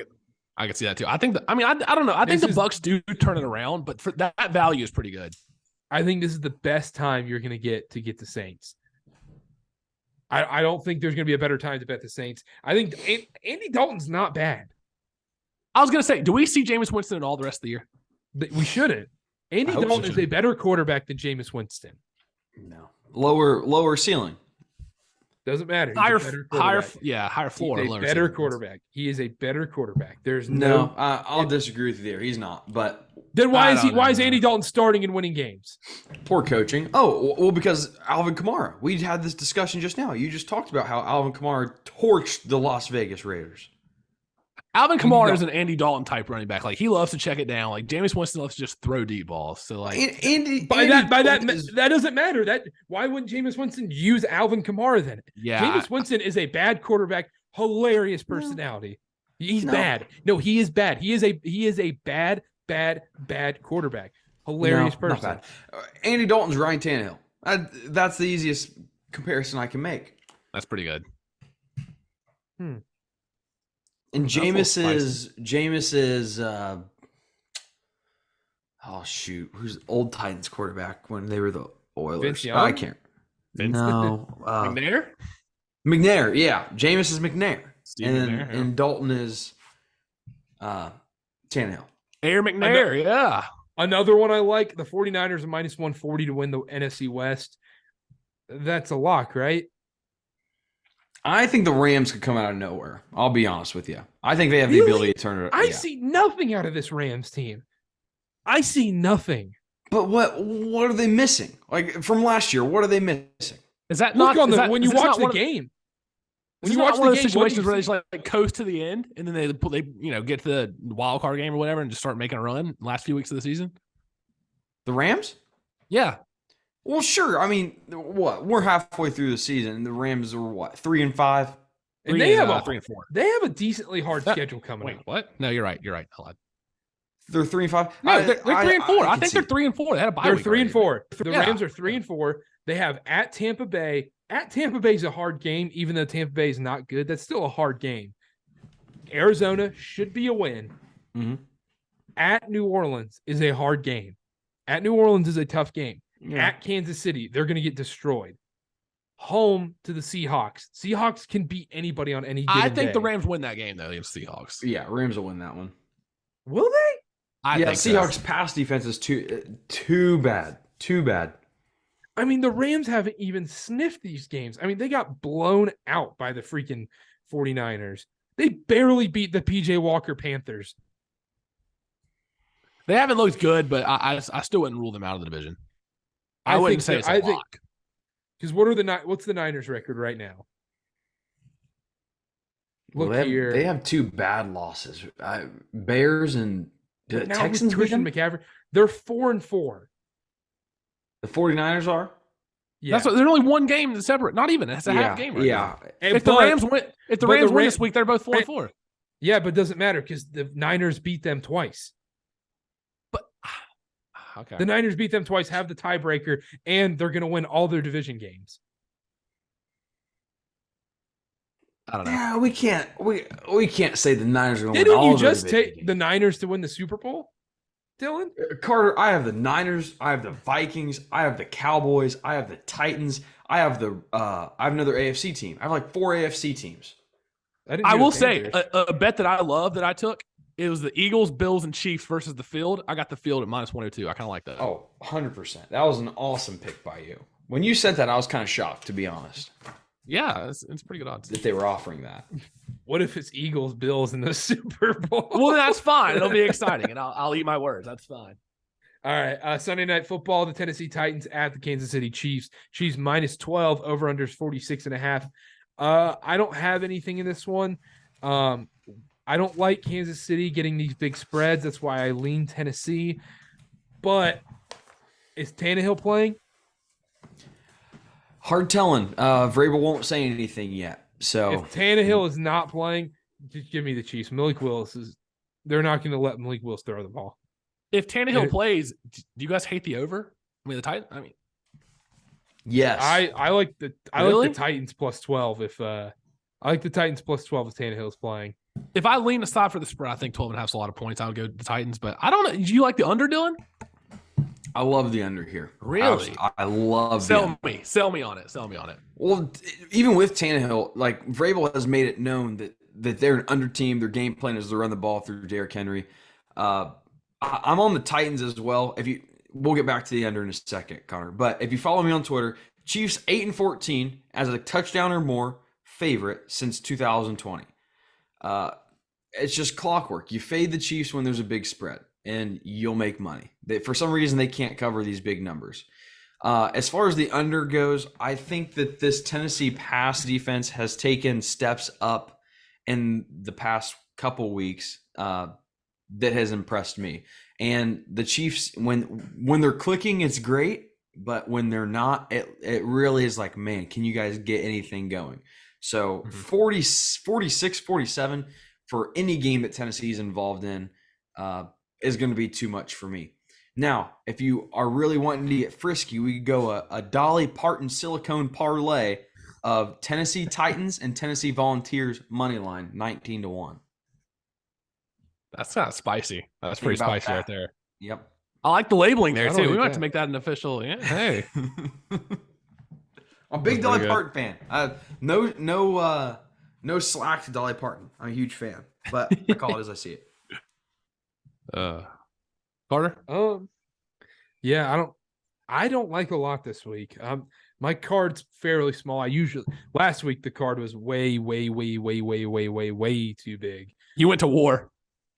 C: I can see that too. I think I don't know. I think the Bucks do turn it around, but for that value is pretty good.
A: I think this is the best time you're going to get the Saints. I don't think there's going to be a better time to bet the Saints. I think Andy Dalton's not bad.
C: I was going to say, do we see Jameis Winston at all the rest of the year?
A: We shouldn't. Andy Dalton is a better quarterback than Jameis Winston.
B: No. Lower ceiling.
A: Doesn't matter.
C: Higher floor.
A: He's a better quarterback. He is a better quarterback. There's
B: no. I'll disagree with you there. He's not. But
A: then why is Andy Dalton starting and winning games?
B: Poor coaching. Oh well, because Alvin Kamara. We had this discussion just now. You just talked about how Alvin Kamara torched the Las Vegas Raiders.
C: Alvin Kamara is an Andy Dalton type running back. Like, he loves to check it down. Like, Jameis Winston loves to just throw deep balls. So, like,
A: that doesn't matter. Why wouldn't Jameis Winston use Alvin Kamara then?
C: Yeah,
A: Jameis Winston is a bad quarterback, hilarious personality. He's bad. No, he is bad. He is a bad quarterback. Hilarious person.
B: Not bad. Andy Dalton's Ryan Tannehill. That's the easiest comparison I can make.
C: That's pretty good.
B: And Jameis is who's the old Titans quarterback when they were the Oilers?
A: Vince Young?
B: I can't.
C: Vince?
B: No.
C: McNair?
B: Yeah. Jameis is McNair.
C: McNair,
B: and Dalton is Tannehill.
C: Air McNair, yeah.
A: Another one I like, the 49ers are minus 140 to win the NFC West. That's a lock, right?
B: I think the Rams could come out of nowhere. I'll be honest with you. I think they have the ability to turn it.
A: I see nothing out of this Rams team. I see nothing.
B: But what are they missing? Like from last year, what are they missing?
C: Is that not
A: when you watch the game?
C: When you watch the situations where they just like coast to the end and then they get to the wild card game or whatever and just start making a run last few weeks of the season?
B: The Rams?
C: Yeah.
B: Well, sure. I mean, what? We're halfway through the season, and the Rams are what, 3-5?
A: And they have
C: 3-4.
A: They have a decently hard schedule coming up.
C: Wait, what? No, you're right. Hold on.
B: They're 3-5.
C: No, they're 3-4. I think they're 3-4. They had a bye week.
A: They're 3-4. The Rams are 3-4. They have at Tampa Bay. At Tampa Bay is a hard game, even though Tampa Bay is not good. That's still a hard game. Arizona should be a win.
B: Mm-hmm.
A: At New Orleans is a hard game. At New Orleans is a tough game.
B: Yeah.
A: At Kansas City, they're going to get destroyed. Home to the Seahawks. Seahawks can beat anybody on any given
C: I think
A: day.
C: the Rams win that game, though, against Seahawks.
B: Yeah, Rams will win that one.
A: Will they?
C: I think
B: Seahawks' pass defense is too bad. Too bad.
A: I mean, the Rams haven't even sniffed these games. I mean, they got blown out by the freaking 49ers. They barely beat the PJ Walker Panthers.
C: They haven't looked good, but I still wouldn't rule them out of the division. I wouldn't say it's a lock.
A: Because what's the Niners record right now? Look here.
B: They have two bad losses. Bears and Texans.
A: Christian McCaffrey. They're 4-4.
B: The 49ers are?
A: Yeah.
C: There's only one game that's separate. Not even. It's a half game right now. If the Rams win this week, they're both 4-4.
A: Yeah, but it doesn't matter because the Niners beat them twice.
C: But okay.
A: The Niners beat them twice, have the tiebreaker, and they're going to win all their division games.
C: I don't know.
B: Yeah, we can't say the Niners are going to win
A: Didn't
B: all
A: you just
B: their
A: take
B: division
A: the
B: games.
A: Niners to win the Super Bowl, Dylan?
B: Carter, I have the Niners, I have the Vikings, I have the Cowboys, I have the Titans, I have another AFC team. I have like 4 AFC teams.
C: I will say a bet that I love that I took, it was the Eagles, Bills, and Chiefs versus the field. I got the field at minus 102. I kind of like that.
B: Oh, 100%. That was an awesome pick by you. When you said that, I was kind of shocked, to be honest,
C: Yeah, it's pretty good odds.
B: that they were offering that.
A: What if it's Eagles, Bills in the Super Bowl?
C: Well, that's fine. It'll be exciting, and I'll eat my words. That's fine.
A: All right. Sunday Night Football, the Tennessee Titans at the Kansas City Chiefs. Chiefs minus 12, over under 46.5. I don't have anything in this one. I don't like Kansas City getting these big spreads. That's why I lean Tennessee. But is Tannehill playing?
B: Hard telling. Vrabel won't say anything yet. So
A: If Tannehill is not playing, just give me the Chiefs. Malik Willis they're not going to let Malik Willis throw the ball.
C: If Tannehill plays, do you guys hate the over? I mean, the Titans. I mean,
B: yes,
A: I like the
C: Really?
A: Titans plus 12 if I like the Titans plus 12 if Tannehill's playing.
C: if I lean aside for the spread, I think 12.5 is a lot of points. I would go to the Titans, but I don't know. Do you like the under, Dylan?
B: I love the under here.
C: Really?
B: I love the under.
C: Sell me on it.
B: Well, even with Tannehill, like Vrabel has made it known that they're an under team. Their game plan is to run the ball through Derrick Henry. I'm on the Titans as well. We'll get back to the under in a second, Connor. But if you follow me on Twitter, Chiefs 8-14 as a touchdown or more favorite since 2020. It's just clockwork. You fade the Chiefs when there's a big spread, and you'll make money. For some reason, they can't cover these big numbers. As far as the under goes, I think that this Tennessee pass defense has taken steps up in the past couple weeks that has impressed me. And the Chiefs, when they're clicking, it's great. But when they're not, it really is like, man, can you guys get anything going? So 46, 47 for any game that Tennessee is involved in is going to be too much for me. Now, if you are really wanting to get frisky, we could go a Dolly Parton silicone parlay of Tennessee Titans and Tennessee Volunteers money line 19-1.
C: That's kind of spicy. That's pretty spicy right there.
B: Yep.
C: I like the labeling there
A: I don't
C: too. We
A: hate
C: might have to
A: that.
C: make that an official. Yeah. Hey,
B: I'm a big Dolly Parton fan. No slack to Dolly Parton. I'm a huge fan, but I call it as I see it.
C: Karter.
A: Yeah, I don't like a lot this week. My card's fairly small. Last week the card was way too big.
C: You went to war.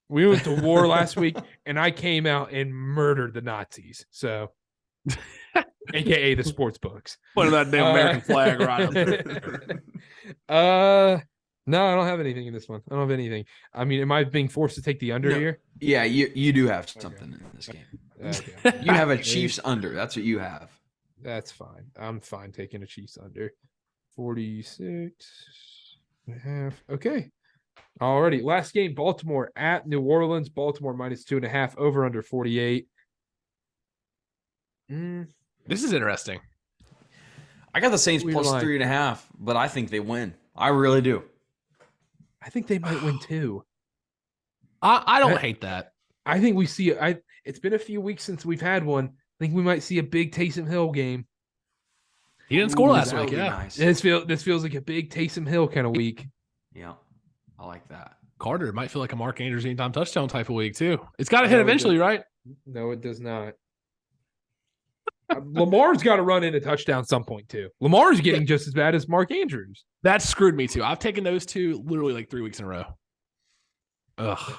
A: We went to war last week, and I came out and murdered the Nazis. So, AKA the sports books.
C: Putting that damn American flag right up there.
A: No, I don't have anything in this one. I don't have anything. I mean, am I being forced to take the under here?
B: Yeah, you do have something in this game.
A: Okay.
B: You have a Chiefs under. That's what you have.
A: That's fine. I'm fine taking a Chiefs under. 46.5. Okay. Alrighty. Last game, Baltimore at New Orleans. Baltimore -2.5, over under 48.
C: This is interesting.
B: I got the Saints
A: Weird
B: plus
A: line.
B: 3.5, but I think they win. I really do.
A: I think they might win too.
C: I don't hate that.
A: I think we see it's been a few weeks since we've had one. I think we might see a big Taysom Hill game.
C: He didn't score last
B: that would
C: week.
B: be
C: Yeah.
B: nice.
A: This feels like a big Taysom Hill kind of week.
B: Yeah, I like that.
C: Karter might feel like a Mark Andrews anytime touchdown type of week too. It's got to hit
A: No, it
C: eventually, right?
A: No, it does not. Lamar's got to run in a touchdown some point too. Lamar's getting just as bad as Mark Andrews.
C: That screwed me too. I've taken those two literally like 3 weeks in a row. Ugh.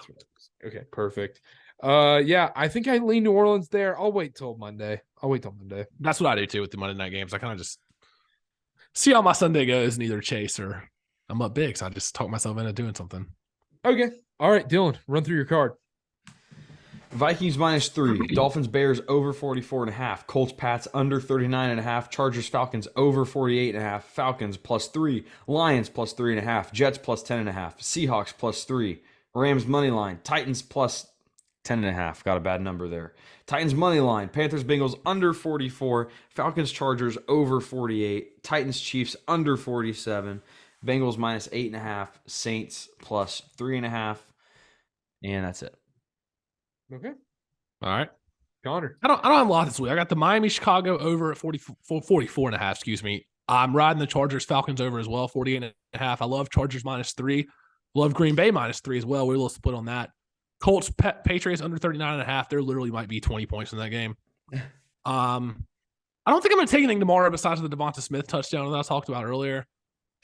A: Okay, perfect. Yeah, I think I lean New Orleans there. I'll wait till Monday.
C: That's what I do too with the Monday night games. I kind of just see how my Sunday goes and either chase or I'm up big. So I just talk myself into doing something.
A: Okay. All right, Dylan, run through your card.
B: Vikings -3, Dolphins Bears over 44.5, Colts Pats under 39.5, Chargers Falcons over 48.5, Falcons +3, Lions +3.5, Jets +10.5, Seahawks +3, Rams money line, Titans +10.5. Got a bad number there. Titans money line, Panthers Bengals under 44, Falcons Chargers over 48, Titans Chiefs under 47, Bengals -8.5, Saints +3.5, and that's it.
A: Okay.
C: All right.
A: Connor.
C: I don't have a lot this week. I got the Miami Chicago over at 44.5, excuse me. I'm riding the Chargers Falcons over as well, 48.5. I love Chargers -3. Love Green Bay -3 as well. We're a little split on that. Colts Patriots under 39.5. There literally might be 20 points in that game. I don't think I'm going to take anything tomorrow besides the Devonta Smith touchdown that I talked about earlier.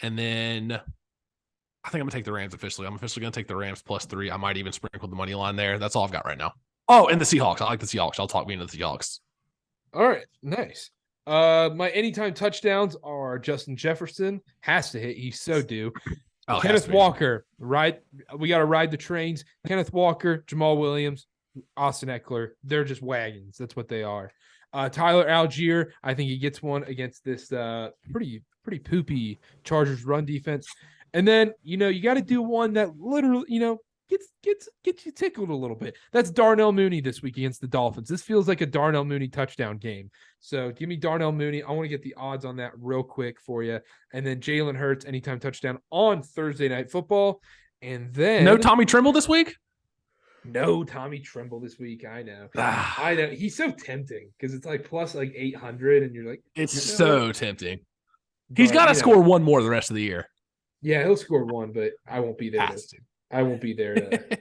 C: And then I think I'm going to take the Rams officially. I'm officially going to take the Rams +3. I might even sprinkle the money line there. That's all I've got right now. Oh, and the Seahawks. I like the Seahawks. I'll talk me into the Seahawks.
A: All right, nice. My anytime touchdowns are Justin Jefferson. Has to hit. He's so due.
C: Oh,
A: Kenneth Walker, right? We got to ride the trains. Kenneth Walker, Jamal Williams, Austin Eckler. They're just wagons. That's what they are. Tyler Algier, I think he gets one against this pretty poopy Chargers run defense. And then, you got to do one that literally, gets you tickled a little bit. That's Darnell Mooney this week against the Dolphins. This feels like a Darnell Mooney touchdown game. So give me Darnell Mooney. I want to get the odds on that real quick for you. And then Jalen Hurts, anytime touchdown on Thursday Night Football. And then
C: No Tommy Tremble this week?
A: No Tommy Tremble this week. I know. I know. He's so tempting because it's like plus like 800 and you're like,
C: It's so tempting. He's got to
A: to
C: score one more the rest of the year.
A: Yeah, he'll score one, but I won't be there. I won't be there to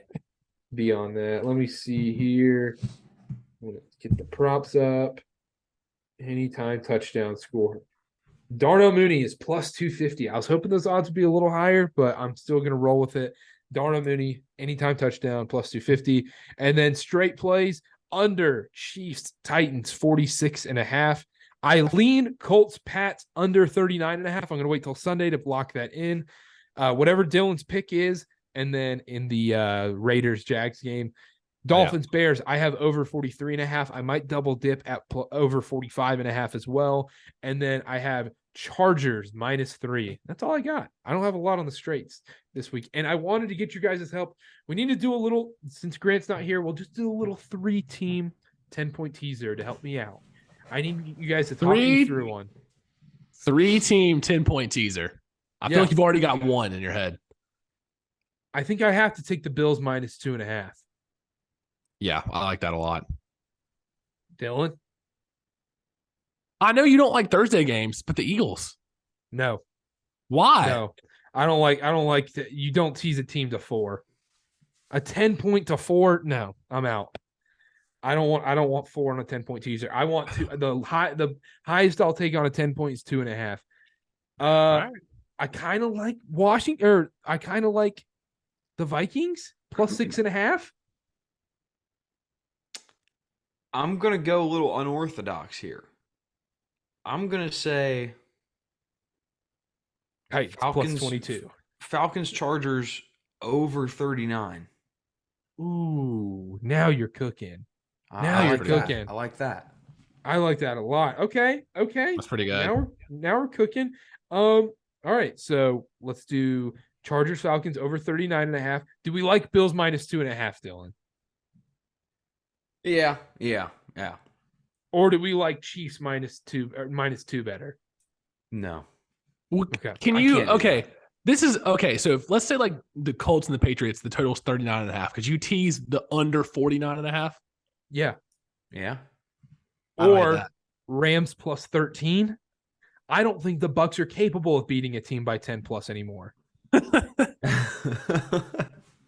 A: be on that. Let me see here. I'm gonna get the props up. Anytime touchdown score. Darnell Mooney is plus 250. I was hoping those odds would be a little higher, but I'm still gonna roll with it. Darnell Mooney, anytime touchdown, plus 250. And then straight plays under Chiefs, Titans, 46.5. I lean Colts, Pats under 39.5. I'm going to wait till Sunday to block that in. Whatever Dylan's pick is, And then in the Raiders-Jags game, Dolphins-Bears, I have over 43.5. I might double dip at over 45.5 as well. And then I have Chargers -3. That's all I got. I don't have a lot on the straights this week. And I wanted to get you guys' help. We need to do a little, since Grant's not here, we'll just do a little 3-team 10-point teaser to help me out. I need you guys to talk me through one.
C: 3-team 10-point teaser. I feel like you've already got one in your head.
A: I think I have to take the Bills -2.5.
C: Yeah, I like that a lot.
A: Dylan?
C: I know you don't like Thursday games, but the Eagles.
A: No.
C: Why?
A: No. I don't like that. You don't tease a team to 4. A 10-point to 4? No, I'm out. I don't want 4 on a 10-point teaser. I want the highest I'll take on a 10-point is 2.5. Right. I kind of like Washington, or I kind of like the Vikings +6.5.
B: I'm gonna go a little unorthodox here. I'm gonna say
A: Falcons +22.
B: Falcons Chargers over 39.
A: Ooh, now you're cooking.
B: Now you're cooking. I like that.
A: I like that a lot. Okay.
C: That's pretty good.
A: Now we're cooking. All right, so let's do Chargers Falcons over 39.5. Do we like Bills -2.5, Dylan?
B: Yeah.
A: Or do we like Chiefs -2 or -2 better?
B: No.
A: Okay.
C: Can you? Okay. This is okay. So let's say like the Colts and the Patriots, the total's 39.5. Could you tease the under 49.5?
A: Yeah.
C: Or
A: like Rams +13. I don't think the Bucs are capable of beating a team by 10+ anymore.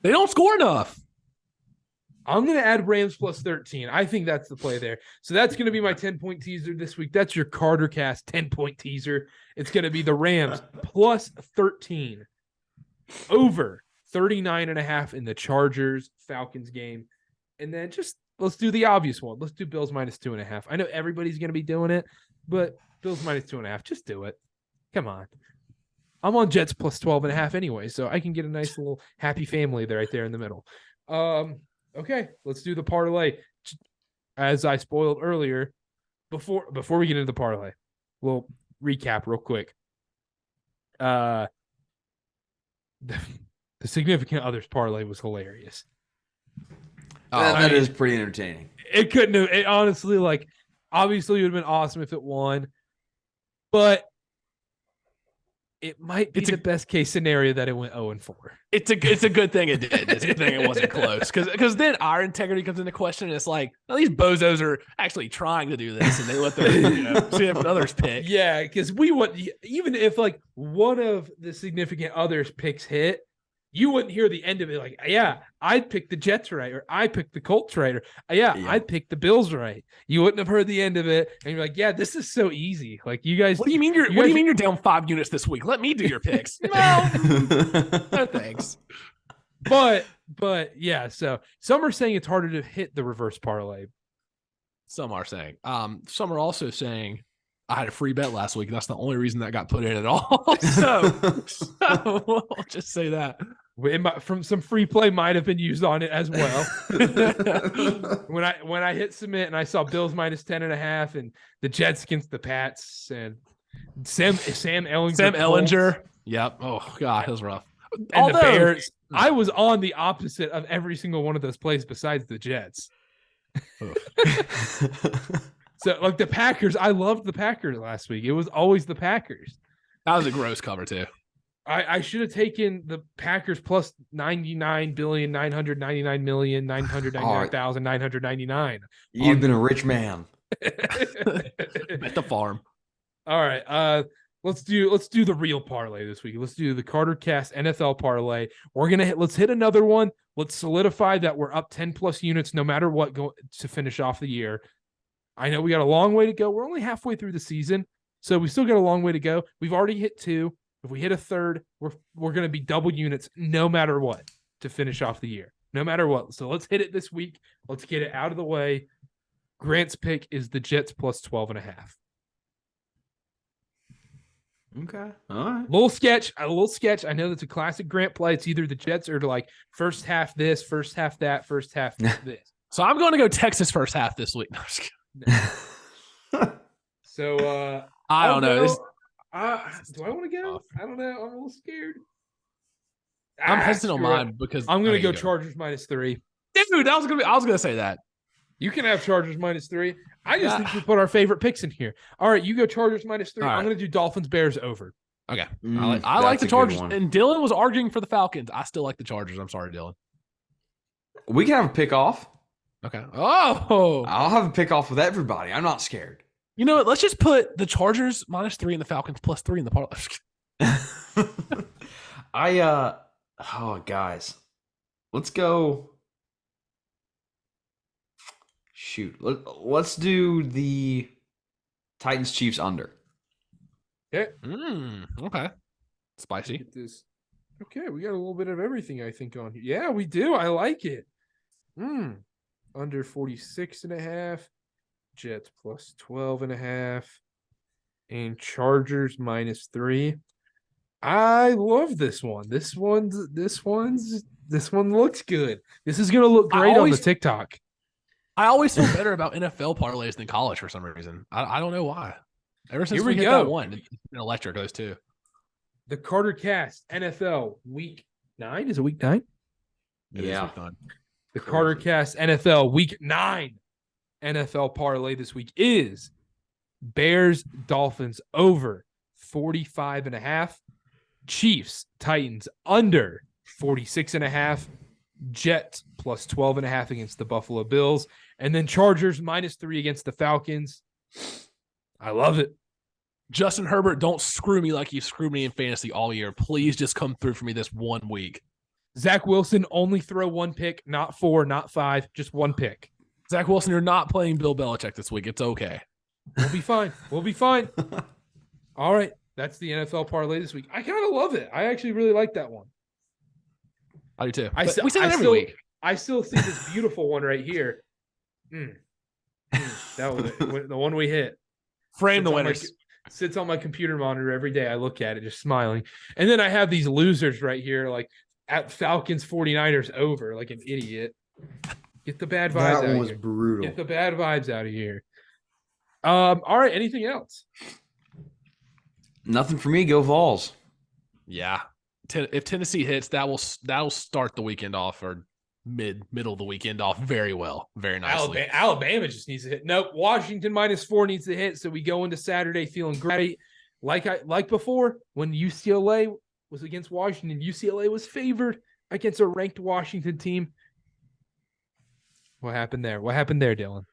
C: They don't score enough.
A: I'm going to add Rams +13. I think that's the play there. So that's going to be my 10-point teaser this week. That's your CarterCast 10-point teaser. It's going to be the Rams +13 over 39.5 in the Chargers Falcons game. And then just let's do the obvious one. Let's do Bills -2.5. I know everybody's going to be doing it, but Bills -2.5. Just do it. Come on. I'm on Jets +12.5 anyway, so I can get a nice little happy family there right there in the middle. Okay, let's do the parlay. As I spoiled earlier, before we get into the parlay, we'll recap real quick. The significant others parlay was hilarious.
B: That is pretty entertaining.
A: It couldn't have. It honestly, like, obviously, it would have been awesome if it won, but it might be the best case scenario that it went 0-4.
C: It's a good thing it did. It's a good thing it wasn't close, because then our integrity comes into question, and it's like, well, these bozos are actually trying to do this, and they let their see if others pick.
A: Yeah, because we would, even if like one of the significant others picks hit, you wouldn't hear the end of it like, yeah, I'd pick the Jets right, or I picked the Colts right, or I'd pick the Bills right. You wouldn't have heard the end of it, and you're like, yeah, this is so easy. Like, you guys.
C: What do you mean you're down 5 units this week? Let me do your picks. No thanks.
A: But yeah, so some are saying it's harder to hit the reverse parlay.
C: Some are saying. Some are also saying I had a free bet last week. And that's the only reason that got put in at all. So I'll just say that.
A: From some free play might have been used on it as well. when I hit submit and I saw Bills -10.5 and the Jets against the Pats and Sam Ellinger.
C: Yep. Oh God, that was rough.
A: And the Bears. I was on the opposite of every single one of those plays besides the Jets. So like the Packers, I loved the Packers last week. It was always the Packers.
C: That was a gross cover too.
A: I should have taken the Packers plus 99,999,999,999.
B: You've been a rich man.
C: At the farm.
A: All right. Let's do the real parlay this week. Let's do the CarterCast NFL parlay. Let's hit another one. Let's solidify that we're up 10+ units no matter what to finish off the year. I know we got a long way to go. We're only halfway through the season, so we still got a long way to go. We've already hit 2. If we hit a third, we're going to be double units no matter what to finish off the year, no matter what. So let's hit it this week. Let's get it out of the way. Grant's pick is the Jets plus 12.5.
B: Okay. All right.
A: A little sketch. I know that's a classic Grant play. It's either the Jets or like first half this, first half that, first half this.
C: So I'm going to go Texas first half this week. No, I'm just kidding.
A: So
C: I don't know.
A: do I want to go? I don't know. I'm a little scared.
C: I'm hesitant on mine because
A: I'm going to go Chargers -3.
C: Dude, I was going to say that.
A: You can have Chargers -3. I just think we put our favorite picks in here. All right, you go Chargers -3.
C: Right.
A: I'm going to do Dolphins Bears over.
C: Okay. I like the Chargers. And Dylan was arguing for the Falcons. I still like the Chargers. I'm sorry, Dylan.
B: We can have a pick off.
C: Okay. Oh.
B: I'll have a pick off with everybody. I'm not scared.
C: You know what? Let's just put the Chargers -3 and the Falcons +3 in the parlay.
B: Guys, let's go. Shoot. Let's do the Titans Chiefs under.
A: Okay.
C: Okay. Spicy.
A: Get this. Okay, we got a little bit of everything, I think, on here. Yeah, we do. I like it. Under 46.5. Jets +12.5. And Chargers -3. I love this one. This one looks good. This is gonna look great on the TikTok.
C: I always feel better about NFL parlays than college for some reason. I don't know why. Ever since we hit
A: go.
C: that one, it's been electric, those two.
A: The Karter Cast NFL Week 9. Is it Week 9?
B: Yeah.
A: The Karter Cast NFL Week 9 NFL parlay this week is Bears Dolphins over 45.5. Chiefs Titans under 46.5. Jets +12.5 against the Buffalo Bills. And then Chargers -3 against the Falcons. I love it.
C: Justin Herbert, don't screw me like you screwed me in fantasy all year. Please just come through for me this 1 week.
A: Zach Wilson, only throw 1 pick, not 4, not 5, just 1 pick.
C: Zach Wilson, you're not playing Bill Belichick this week. It's okay.
A: We'll be fine. We'll be fine. All right. That's the NFL parlay this week. I kind of love it. I actually really like that one.
C: I do too.
A: We say that every week. I still see this beautiful one right here. That was the one we hit.
C: Frame the winners.
A: Sits on my computer monitor every day. I look at it, just smiling. And then I have these losers right here, like at Falcons 49ers over, like an idiot. Get the bad vibes out of here. That
B: was brutal.
A: Get the bad vibes out of here. All right. Anything else?
B: Nothing for me. Go Vols.
C: Yeah. If Tennessee hits, that'll start the weekend off or middle of the weekend off very well, very nicely.
A: Alabama just needs to hit. Nope, Washington -4 needs to hit, so we go into Saturday feeling great. Like before, when UCLA was against Washington, UCLA was favored against a ranked Washington team. What happened there? What happened there, Dylan?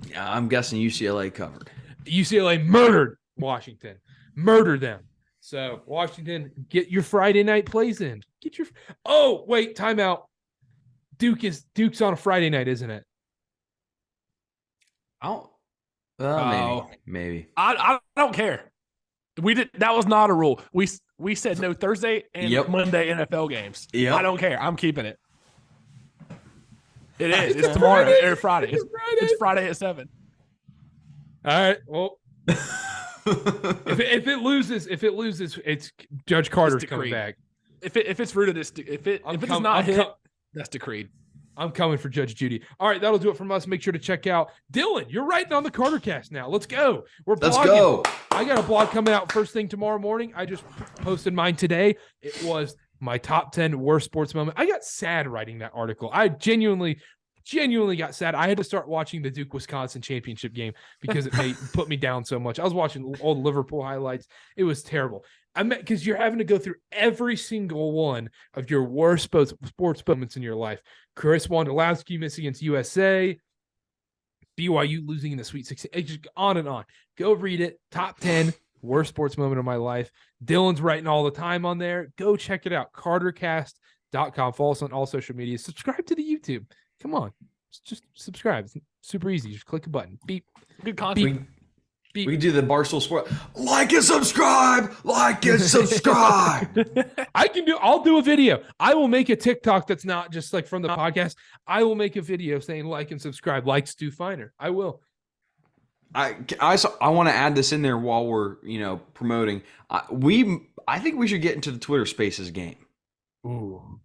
B: Yeah, I'm guessing UCLA covered.
A: UCLA murdered Washington. Murdered them. So, Washington, get your Friday night plays in. Oh, wait, timeout. Duke's on a Friday night, isn't it?
B: Maybe.
C: I don't care. That was not a rule. We said no Thursday and Monday NFL games.
B: Yep.
C: I don't care. I'm keeping it. It is. It's tomorrow or Friday. It's Friday at 7.
A: All right. Well, if it loses, it's Judge Carter's coming back.
C: If it's rooted, if it does not hit, that's decreed.
A: I'm coming for Judge Judy. All right, that'll do it from us. Make sure to check out Dylan. You're writing on the Carter Cast now. Let's go. Let's go. I got a blog coming out first thing tomorrow morning. I just posted mine today. It was my top 10 worst sports moment. I got sad writing that article. I genuinely got sad. I had to start watching the Duke-Wisconsin championship game because it put me down so much. I was watching all the Liverpool highlights. It was terrible. Because you're having to go through every single one of your worst sports moments in your life. Chris Wondolowski missing against USA, BYU losing in the Sweet 16, it's just on and on. Go read it. Top 10 worst sports moment of my life. Dylan's writing all the time on there. Go check it out. CarterCast.com. Follow us on all social media. Subscribe to the YouTube. Come on. Just subscribe. It's super easy. Just click a button. Beep.
C: Good content.
A: Beep.
B: We can do the Barstool Sport. Like and subscribe. Like and subscribe.
A: I'll do a video. I will make a TikTok that's not just like from the podcast. I will make a video saying like and subscribe. Like Stu Finer. I will.
B: I want to add this in there while we're promoting. I think we should get into the Twitter Spaces game.
A: Ooh.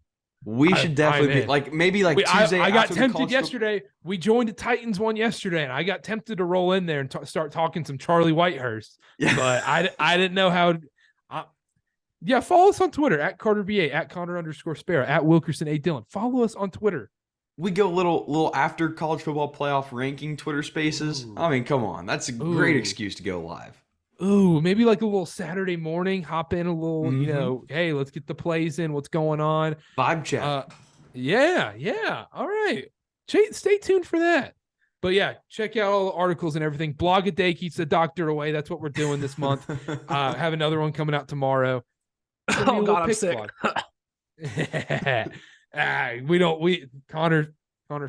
B: We should definitely be like maybe like Tuesday.
A: I got
B: after the
A: tempted
B: college
A: yesterday. We joined the Titans one yesterday, and I got tempted to roll in there and start talking some Charlie Whitehurst.
B: Yeah.
A: But I didn't know how. Yeah, follow us on Twitter at CarterBA, at Connor_Sparrow, at Wilkerson A. Dillon. Follow us on Twitter.
B: We go little after college football playoff ranking Twitter Spaces.
A: Ooh.
B: I mean, come on, that's a great excuse to go live.
A: Ooh, maybe like a little Saturday morning, hop in a little, hey, let's get the plays in. What's going on?
B: Vibe check.
A: Yeah. All right. Stay tuned for that. But yeah, check out all the articles and everything. Blog a day keeps the doctor away. That's what we're doing this month. Have another one coming out tomorrow.
C: Oh God, I'm sick.
A: Connor's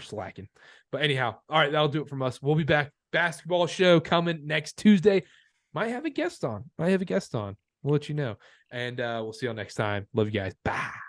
A: slacking. But anyhow, all right, that'll do it from us. We'll be back. Basketball show coming next Tuesday. Might have a guest on. We'll let you know. And we'll see y'all next time. Love you guys. Bye.